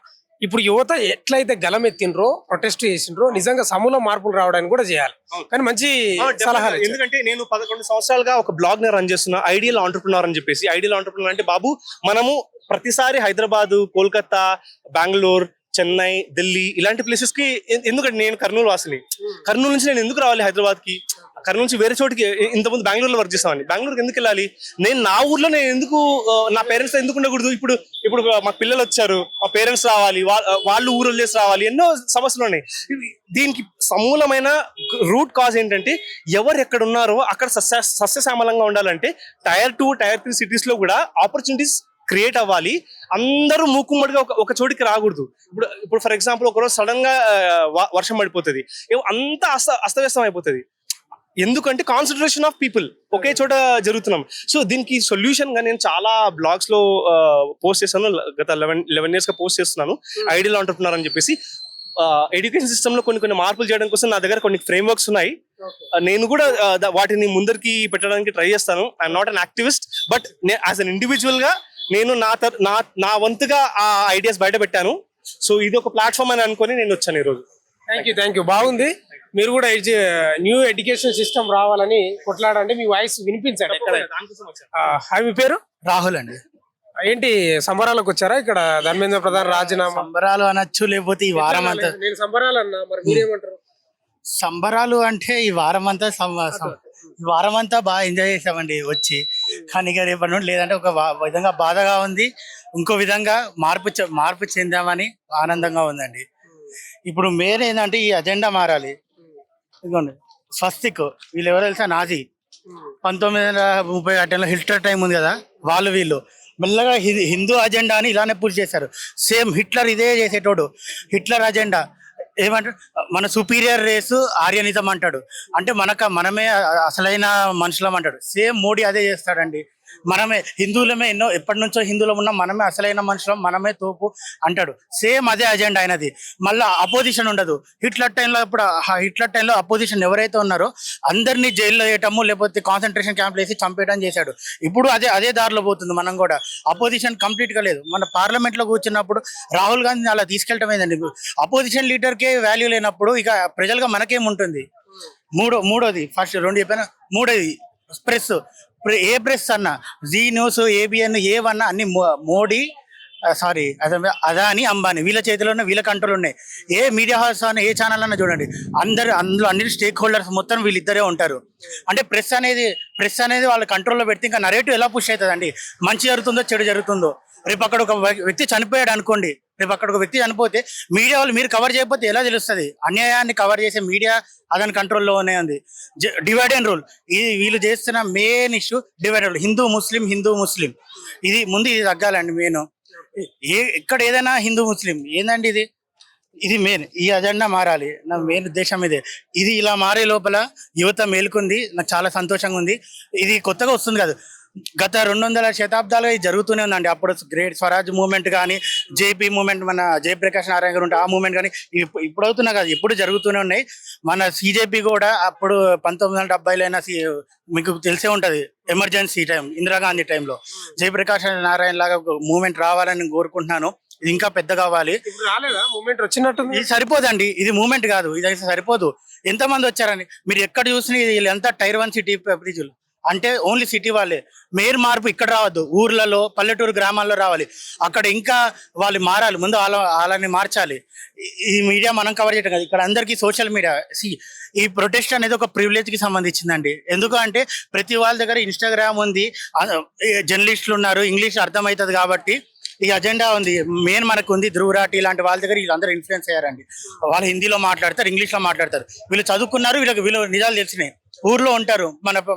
ఇప్పుడు యువత ఎట్లయితే గలమెత్తినరో, ప్రొటెస్ట్ చేసిండ్రో, నిజంగా సమూల మార్పులు రావడానికి కూడా చేయాలి. కానీ మంచి సలహాలు. ఎందుకంటే నేను 11 సంవత్సరాలుగా ఒక బ్లాగ్ ని రన్ చేస్తున్నా, ఐడియల్ ఆంటర్ప్రినర్ అని చెప్పేసి. ఐడియల్ ఆంటర్ప్రినర్ అంటే బాబు మనము ప్రతిసారి హైదరాబాద్, కోల్కతా, బెంగళూరు, చెన్నై, ఢిల్లీ ఇలాంటి ప్లేసెస్ కి ఎందుకంటే నేను కర్నూలు వాసిని. కర్నూలు నుంచి నేను ఎందుకు రావాలి హైదరాబాద్ కి? కర్నూలు నుంచి వేరే చోటికి ఇంతకుముందు బెంగళూరులో వర్క్ చేస్తామని. బెంగళూరుకి ఎందుకు వెళ్ళాలి? నేను నా ఊర్లో నేను ఎందుకు నా పేరెంట్స్ ఎందుకు ఉండకూడదు? ఇప్పుడు మా పిల్లలు వచ్చారు, మా పేరెంట్స్ రావాలి, వాళ్ళు ఊరు వదిలేసి రావాలి, ఎన్నో సమస్యలు ఉన్నాయి. దీనికి సమూలమైన రూట్ కాజ్ ఏంటంటే ఎవరు ఎక్కడ ఉన్నారో అక్కడ సస్యశ్యామలంగా ఉండాలంటే Tier 2, Tier 3 సిటీస్ లో కూడా ఆపర్చునిటీస్ క్రియేట్ అవ్వాలి. అందరూ మూకుమ్మడిగా ఒక చోటికి రాకూడదు. ఇప్పుడు ఫర్ ఎగ్జాంపుల్ ఒకరోజు సడన్ గా వర్షం పడిపోతుంది, అంతా అస్తవ్యస్తం అయిపోతుంది. ఎందుకంటే కాన్సన్ట్రేషన్ ఆఫ్ పీపుల్ ఒకే చోట జరుగుతున్నాం. సో దీనికి సొల్యూషన్ గా నేను చాలా బ్లాగ్స్ లో పోస్ట్ చేశాను. గత 11 years గా పోస్ట్ చేస్తున్నాను ఐడియల్ ఆంటర్ప్రినర్ అని చెప్పేసి. ఎడ్యుకేషన్ సిస్టమ్ లో కొన్ని మార్పులు చేయడం కోసం నా దగ్గర కొన్ని ఫ్రేమ్ వర్క్స్ ఉన్నాయి. నేను కూడా వాటిని ముందరికి పెట్టడానికి ట్రై చేస్తాను. I'm not an activist, but as an individual గా నేను నా వంతుగా ఆ ఐడియాస్ బయట పెట్టాను. సో ఇది ఒక ప్లాట్ఫామ్ అని అనుకొని నేను వచ్చాను ఈరోజు. థ్యాంక్ యూ బాగుంది. మీరు కూడా న్యూ ఎడ్యుకేషన్ సిస్టమ్ రావాలని కొట్లాడండి, మీ వాయిస్ వినిపించండి. హాయ్, మీ పేరు? రాహుల్ అండి. ఏంటి సంబరాలకు వచ్చారా ఇక్కడ? ధర్మేంద్ర ప్రధాన్ రాజీనామా సంబరాలు అనొచ్చు, లేకపోతే ఈ వారం అంతా నేను సంబరాలు అన్నా, మరి మీరేమంటారు? సంబరాలు అంటే ఈ వారం అంతా ఈ వారం అంతా బాగా ఎంజాయ్ చేసామండి వచ్చి. కానీ ఇక రేపటి నుండి లేదంటే ఒక విధంగా బాధగా ఉంది, ఇంకో విధంగా మార్పు చెందామని ఆనందంగా ఉందండి. ఇప్పుడు మెయిన్ ఏంటంటే ఈ అజెండా మారాలి. ఇదిగోండి స్వస్తిక్, వీళ్ళు ఎవరు తెలుసా? నాజీ 1938లో హిట్లర్ టైం ఉంది కదా, వీళ్ళు మెల్లగా హిందూ అజెండా అని ఇలానే పుష్ చేశారు. సేమ్ హిట్లర్ ఇదే చేసేటోడు. హిట్లర్ అజెండా ఏమంటాడు? మన సుపీరియర్ రేసు ఆర్యనిజం అంటాడు. అంటే మనమే అసలైన మనుషులం అంటాడు. సేమ్ మోడీ అదే చేస్తాడండి. మనమే హిందువులమే, ఎప్పటి నుంచో హిందువులం ఉన్నాం, మనమే అసలైన మనుషులం, మనమే తోపు అంటాడు. సేమ్ అదే అజెండా అయినది. మళ్ళీ అపోజిషన్ ఉండదు. హిట్లర్ టైంలో అపోజిషన్ ఎవరైతే ఉన్నారో అందరినీ జైల్లో వేయటము, లేకపోతే కాన్సన్ట్రేషన్ క్యాంప్ వేసి చంపేయడం చేశాడు. ఇప్పుడు అదే దారిలో పోతుంది. మనం కూడా అపోజిషన్ కంప్లీట్ గా లేదు. మన పార్లమెంట్ లో కూర్చున్నప్పుడు రాహుల్ గాంధీ అలా తీసుకెళ్ళటం ఏందండి? అపోజిషన్ లీడర్కే వాల్యూ లేనప్పుడు ఇక ప్రజలుగా మనకేముంటుంది? మూడోది ఫస్ట్ 2 చెప్పాను. మూడోది ప్రెస్. ఏ ప్రెస్ అన్నా, జీ న్యూస్, ఏబిఎన్, ఏవన్నా అన్ని మోడీ అదాని, అంబానీ వీళ్ళ చేతిలోనే, వీళ్ళ కంట్రోల్ ఉన్నాయి. ఏ మీడియా హౌస్ అన్న, ఏ ఛానల్ అన్నా చూడండి, అందులో అన్ని స్టేక్ హోల్డర్స్ మొత్తం వీళ్ళిద్దరే ఉంటారు. అంటే ప్రెస్ అనేది వాళ్ళ కంట్రోల్లో పెడితే ఇంకా నరేటివ్ ఎలా పుష్ అవుతుందండి? మంచి జరుగుతుందో చెడు జరుగుతుందో. రేపు అక్కడ ఒక వ్యక్తి చనిపోయాడు అనుకోండి, రేపు అక్కడ ఒక వ్యక్తి చనిపోతే మీడియా వాళ్ళు మీరు కవర్ చేయకపోతే ఎలా తెలుస్తుంది? అన్యాయాన్ని కవర్ చేసే మీడియా అదని కంట్రోల్లోనే ఉంది. డివైడ్ అండ్ రూల్, ఇది వీళ్ళు చేస్తున్న main issue. Divide and rule, Hindu Muslim ఇది తగ్గాలండి. మెయిన్ ఎక్కడ ఏదైనా హిందూ ముస్లిం ఏందండి? ఇది మెయిన్. ఈ అజెండా మారాలి. నా మెయిన్ ఉద్దేశం ఇదే. ఇది ఇలా మారే లోపల యువత మేలుకుంది. నాకు చాలా సంతోషంగా ఉంది. ఇది కొత్తగా వస్తుంది కాదు, గత 200 శతాబ్దాలుగా ఇది జరుగుతూనే ఉందండి. అప్పుడు గ్రేట్ స్వరాజ్ మూవ్మెంట్ కానీ, జేపీ మూవ్మెంట్, మన జయప్రకాష్ నారాయణ గారు ఉంటే ఆ మూవ్మెంట్ కానీ ఇప్పుడు అవుతున్నా కాదు, ఇప్పుడు జరుగుతూనే ఉన్నాయి. మన సిజేపీ కూడా అప్పుడు 1970లో మీకు తెలిసే ఉంటది, ఎమర్జెన్సీ టైం, ఇందిరాగాంధీ టైంలో జయప్రకాష్ నారాయణ లాగా మూవ్మెంట్ రావాలని కోరుకుంటున్నాను. ఇది ఇంకా పెద్ద కావాలి. మూమెంట్ వచ్చినట్టు ఇది సరిపోదండి. ఇది మూవ్మెంట్ కాదు, ఇది అయితే సరిపోదు. ఎంతమంది వచ్చారని మీరు ఎక్కడ చూసినా వీళ్ళంతా టైర్ 1 సిటీ ప్రజలు. అంటే ఓన్లీ సిటీ వాళ్ళే. మెయిన్ మార్పు ఇక్కడ రావద్దు, ఊర్లలో, పల్లెటూరు గ్రామాల్లో రావాలి. అక్కడ ఇంకా వాళ్ళు మారాలి. ముందు వాళ్ళని మార్చాలి. ఈ మీడియా మనం కవర్ చేయడం కాదు, ఇక్కడ అందరికీ సోషల్ మీడియా. ఈ ప్రొటెస్ట్ అనేది ఒక ప్రివిలేజ్ కి సంబంధించిందండి. ఎందుకు అంటే ప్రతి వాళ్ళ దగ్గర ఇన్స్టాగ్రామ్ ఉంది, జర్నలిస్టులు ఉన్నారు, ఇంగ్లీష్ అర్థమవుతుంది కాబట్టి ఈ అజెండా ఉంది. మెయిన్ మనకు ఉంది ధ్రువరాటి ఇలాంటి వాళ్ళ దగ్గర వీళ్ళందరూ ఇన్ఫ్లుయెన్స్ అయ్యారండి. వాళ్ళు హిందీలో మాట్లాడతారు, ఇంగ్లీష్లో మాట్లాడతారు. వీళ్ళు చదువుకున్నారు, వీళ్ళు నిజాలు తెలిసినాయి. ఊర్లో ఉంటారు,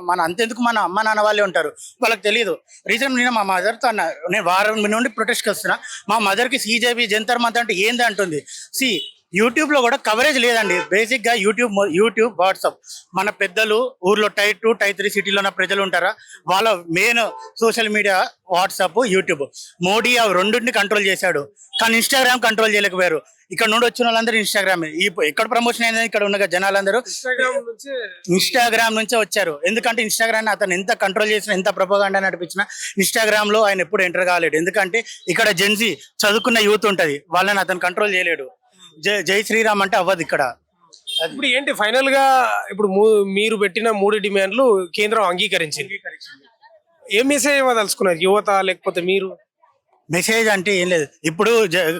మన అంతెందుకు మన అమ్మ నాన్న వాళ్ళే ఉంటారు, వాళ్ళకి తెలియదు. రీజన్ నేను మా మదర్తో అన్నా, నేను వారం నుండి ప్రొటెస్ట్కి వస్తున్నా, మా మదర్కి సిజేపీ జంతర్ మంతర్ అంటే ఏంది అంటుంది. యూట్యూబ్ లో కూడా కవరేజ్ లేదండి. బేసిక్ గా యూట్యూబ్ వాట్సాప్, మన పెద్దలు ఊర్లో టైర్ 2 టైర్ 3 సిటీలో ఉన్న ప్రజలు ఉంటారా, వాళ్ళ main social media WhatsApp, YouTube. Modi ఆ రెండింటిని కంట్రోల్ చేశాడు, కానీ ఇన్స్టాగ్రామ్ కంట్రోల్ చేయలేకపోయారు. ఇక్కడ నుండి వచ్చిన వాళ్ళందరూ ఇన్స్టాగ్రామ్. ఎక్కడ ప్రమోషన్ అయింది? ఇక్కడ ఉన్న జనాలందరూ ఇన్స్టాగ్రామ్ నుంచే వచ్చారు. ఎందుకంటే ఇన్స్టాగ్రామ్ అతను ఎంత కంట్రోల్ చేసినా, ఎంత ప్రొపగాండా నడిపించినా ఇన్స్టాగ్రామ్ లో ఆయన ఎప్పుడు ఎంటర్ కాలేడు. ఎందుకంటే ఇక్కడ జెన్జీ చదువుకున్న యూత్ ఉంటది, వాళ్ళని అతను కంట్రోల్ చేయలేడు. జై శ్రీరామ్ అంటే అవ్వదు ఇక్కడ. ఇప్పుడు ఏంటి ఫైనల్ గా ఇప్పుడు మీరు పెట్టిన 3 డిమాండ్లు కేంద్రం అంగీకరించింది. ఏం మెసేజ్ ఇవ్వదలుచుకున్నారు యువత, లేకపోతే మీరు? మెసేజ్ అంటే ఏం లేదు. ఇప్పుడు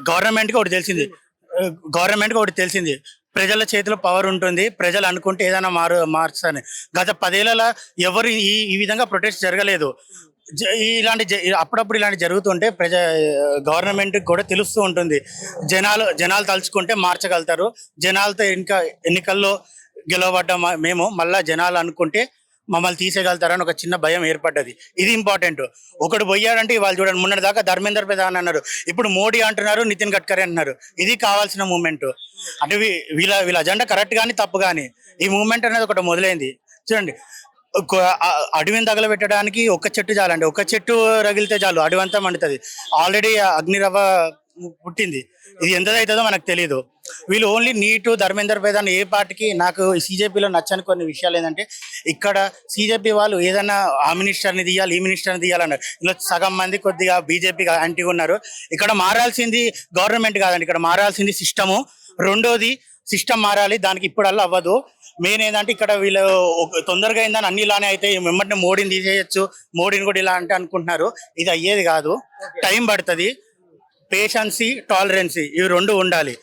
గవర్నమెంట్ కి ఒకటి తెలిసింది, ప్రజల చేతిలో పవర్ ఉంటుంది, ప్రజలు అనుకుంటే ఏదైనా మార్చని. గత 10 ఏళ్లలో ఎవరు ఈ విధంగా ప్రొటెస్ట్ జరగలేదు. అప్పుడప్పుడు ఇలాంటి జరుగుతుంటే గవర్నమెంట్ కూడా తెలుస్తూ ఉంటుంది. జనాలు తలుచుకుంటే మార్చగలుగుతారు. జనాలతో ఇంకా ఎన్నికల్లో గెలవబడ్డ మేము మళ్ళా జనాలు అనుకుంటే మమ్మల్ని తీసేయగలుగుతారని ఒక చిన్న భయం ఏర్పడ్డది. ఇది ఇంపార్టెంట్. ఒకడు పోయాడంటే వాళ్ళు చూడండి, మొన్నటి దాకా ధర్మేంద్ర ప్రధాన్ అన్నారు, ఇప్పుడు మోడీ అంటున్నారు, నితిన్ గడ్కరీ అంటున్నారు. ఇది కావాల్సిన మూమెంట్. అంటే వీళ్ళ అజెండా కరెక్ట్ కానీ తప్పు కానీ ఈ మూమెంట్ అనేది ఒకటి మొదలైంది. చూడండి, అడవిని తగలబెట్టడానికి ఒక్క చెట్టు చాలండి. ఒక్క చెట్టు రగిలితే చాలు, అడవి అంతా మండుతుంది. ఆల్రెడీ అగ్నిరవ్వ పుట్టింది. ఇది ఎంత అవుతుందో మనకు తెలియదు. వీళ్ళు ఓన్లీ నీటు ధర్మేందర్ ప్రధాన్ ఏ పార్టీకి నాకు CJPలో నచ్చని కొన్ని విషయాలు ఏంటంటే ఇక్కడ CJP వాళ్ళు ఏదైనా ఆ మినిస్టర్ని తీయాలి ఈ మినిస్టర్ని తీయాలన్నారు. ఇలా సగం మంది కొద్దిగా బీజేపీకి యాంటీగా ఉన్నారు. ఇక్కడ మారాల్సింది గవర్నమెంట్ కాదండి, ఇక్కడ మారాల్సింది సిస్టము. రెండోది సిస్టమ్ మారాలి, దానికి ఇప్పుడల్లా అవ్వదు. మెయిన్ ఏంటంటే ఇక్కడ వీళ్ళు తొందరగా అయిందని అన్ని ఇలానే అయితే వెంబడిని మోడీని తీసేయచ్చు, మోడీని కూడా ఇలా అంటే అనుకుంటున్నారు. ఇది అయ్యేది కాదు, టైం పడుతుంది. పేషెన్సీ, టాలరెన్సీ ఇవి రెండు ఉండాలి.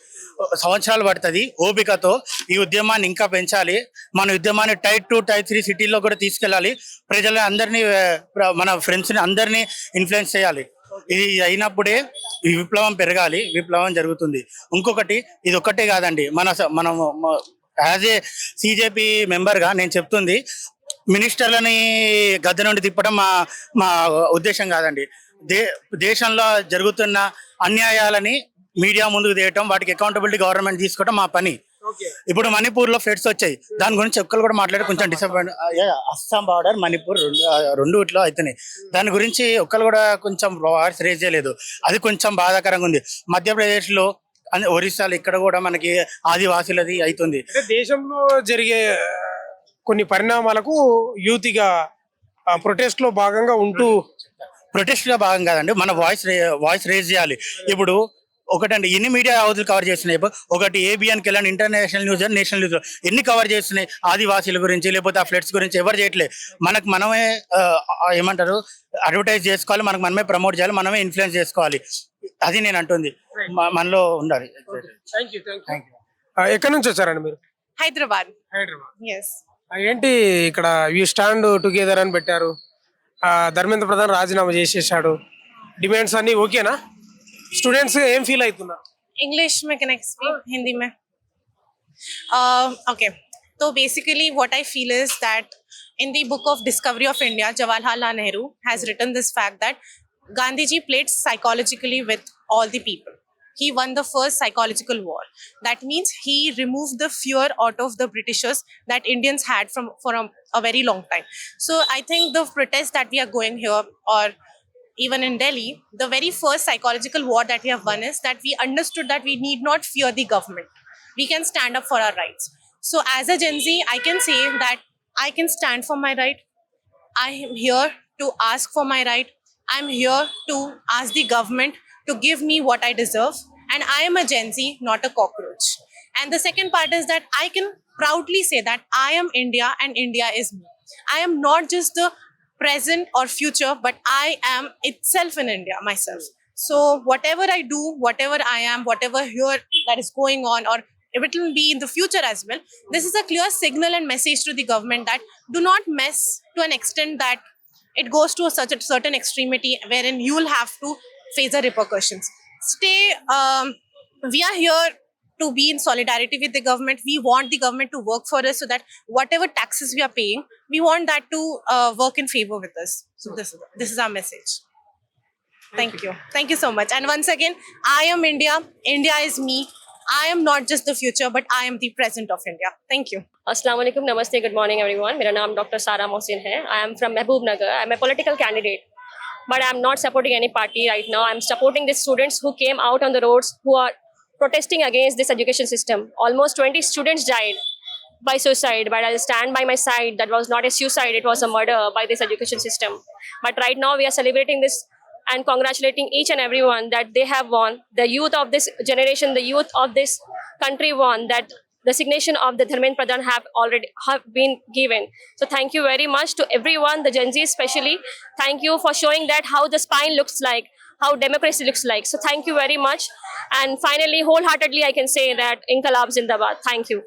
సంవత్సరాలు పడుతుంది. ఓపికతో ఈ ఉద్యమాన్ని ఇంకా పెంచాలి. మన ఉద్యమాన్ని టైర్ 2, టైర్ 3 సిటీల్లో కూడా తీసుకెళ్ళాలి. ప్రజల అందరినీ, మన ఫ్రెండ్స్ని అందరినీ ఇన్ఫ్లుయెన్స్ చేయాలి. ఇది అయినప్పుడే ఈ విప్లవం పెరగాలి, విప్లవం జరుగుతుంది. ఇంకొకటి ఇది ఒక్కటే కాదండి, మనం యాజ్ ఏ CJP మెంబర్గా నేను చెప్తుంది, మినిస్టర్లని గద్దె నుండి తిప్పడం మా ఉద్దేశం కాదండి. దేశంలో జరుగుతున్న అన్యాయాలని మీడియా ముందుకు తీయటం, వాటికి అకౌంటబిలిటీ గవర్నమెంట్ తీసుకోవడం మా పని. ఇప్పుడు మణిపూర్లో ఫ్లడ్స్ వచ్చాయి, దాని గురించి ఒక్కరు కూడా మాట్లాడి కొంచెం డిసప్పాయింట్. అస్సాం బార్డర్ మణిపూర్ రెండు ఇట్లో అవుతున్నాయి. దాని గురించి ఒక్కరు కూడా కొంచెం వాయిస్ రేజ్ చేయలేదు. అది కొంచెం బాధాకరంగా ఉంది. మధ్యప్రదేశ్లో, ఒరిస్సాలో ఇక్కడ కూడా మనకి ఆదివాసులది అవుతుంది. అంటే దేశంలో జరిగే కొన్ని పరిణామాలకు యూత్గా ప్రొటెస్ట్ లో భాగంగా ఉంటూ, ప్రొటెస్ట్ లో భాగం కాదండి, మన వాయిస్ రేజ్ చేయాలి. ఇప్పుడు ఒకటండి, ఎన్ని మీడియా హౌజులు కవర్ చేస్తున్నాయి. ఒకటి ABNకి వెళ్ళండి, ఇంటర్నేషనల్ న్యూస్, నేషనల్ న్యూస్ ఎన్ని కవర్ చేస్తున్నాయి ఆదివాసీల గురించి, లేకపోతే ఆ ఫ్లడ్స్ గురించి ఎవరు చేయట్లేదు. మనమే ఏమంటారు, అడ్వర్టైజ్ చేసుకోవాలి, మనమే ప్రమోట్ చేయాలి, మనమే ఇన్ఫ్లుయెన్స్ చేసుకోవాలి. అది నేను అంటుంది, మనలో ఉండాలి. ఎక్కడి నుంచి వచ్చారండి మీరు? హైదరాబాద్. హైదరాబాద్. ఎస్. ఏంటి ఇక్కడ యూ స్టాండ్ టుగెదర్ అని పెట్టారు. ధర్మేంద్ర ప్రధాన్ రాజీనామా చేసేసాడు. డిమాండ్స్ అన్ని ఓకేనా? స్టూడెంట్స్ ఏం ఫీల్ అవుతున్నారు? इंग्लिश में कनेक्ट स्पीक हिंदी में. Okay. So basically what I feel is that in the book of Discovery of India, Jawaharlal Nehru has written this fact that Gandhiji played psychologically with all the people. He won the first psychological war. That means he removed the fear out of the Britishers that Indians had for a very long time. So I think the protest that we are going here, or even in Delhi, the very first psychological war that we have won is that we understood that we need not fear the government. We can stand up for our rights. So as a Gen Z, I can say that I can stand for my right. I am here to ask for my right. I'm here to ask the government to give me what I deserve. And I am a Gen Z, not a cockroach. And the second part is that I can proudly say that I am India and India is me. I am not just the present or future, but I am itself in India myself. So whatever I do, whatever I am, whatever here that is going on, or if it will be in the future as well, this is a clear signal and message to the government that do not mess to an extent that it goes to such a certain extremity wherein you will have to face the repercussions. We are here to be in solidarity with the government. We want the government to work for us so that whatever taxes we are paying, we want that to work in favor with us. So this is our message. Thank you. Thank you so much. And once again, I am India. India is me. I am not just the future, but I am the present of India. Thank you. अस्सलाम वालेकुम, नमस्ते, good morning everyone. मेरा नाम doctor सारा मोहसिन है. आई am from Mahabubnagar. I am a political candidate, but I am not supporting any party right now. I am supporting the students who came out on the roads, who are protesting against this education system. Almost 20 students died by suicide, but I'll stand by my side. That was not a suicide, it was a murder by this education system. But right now we are celebrating this and congratulating each and everyone that they have won. The youth of this generation, the youth of this country won, that resignation of the Dharmendra Pradhan have been given. So thank you very much to everyone, the Gen Z especially. Thank you for showing that how the spine looks like, how democracy looks like. So thank you very much. And finally, wholeheartedly, I can say that Inqilab Zindabad. Thank you.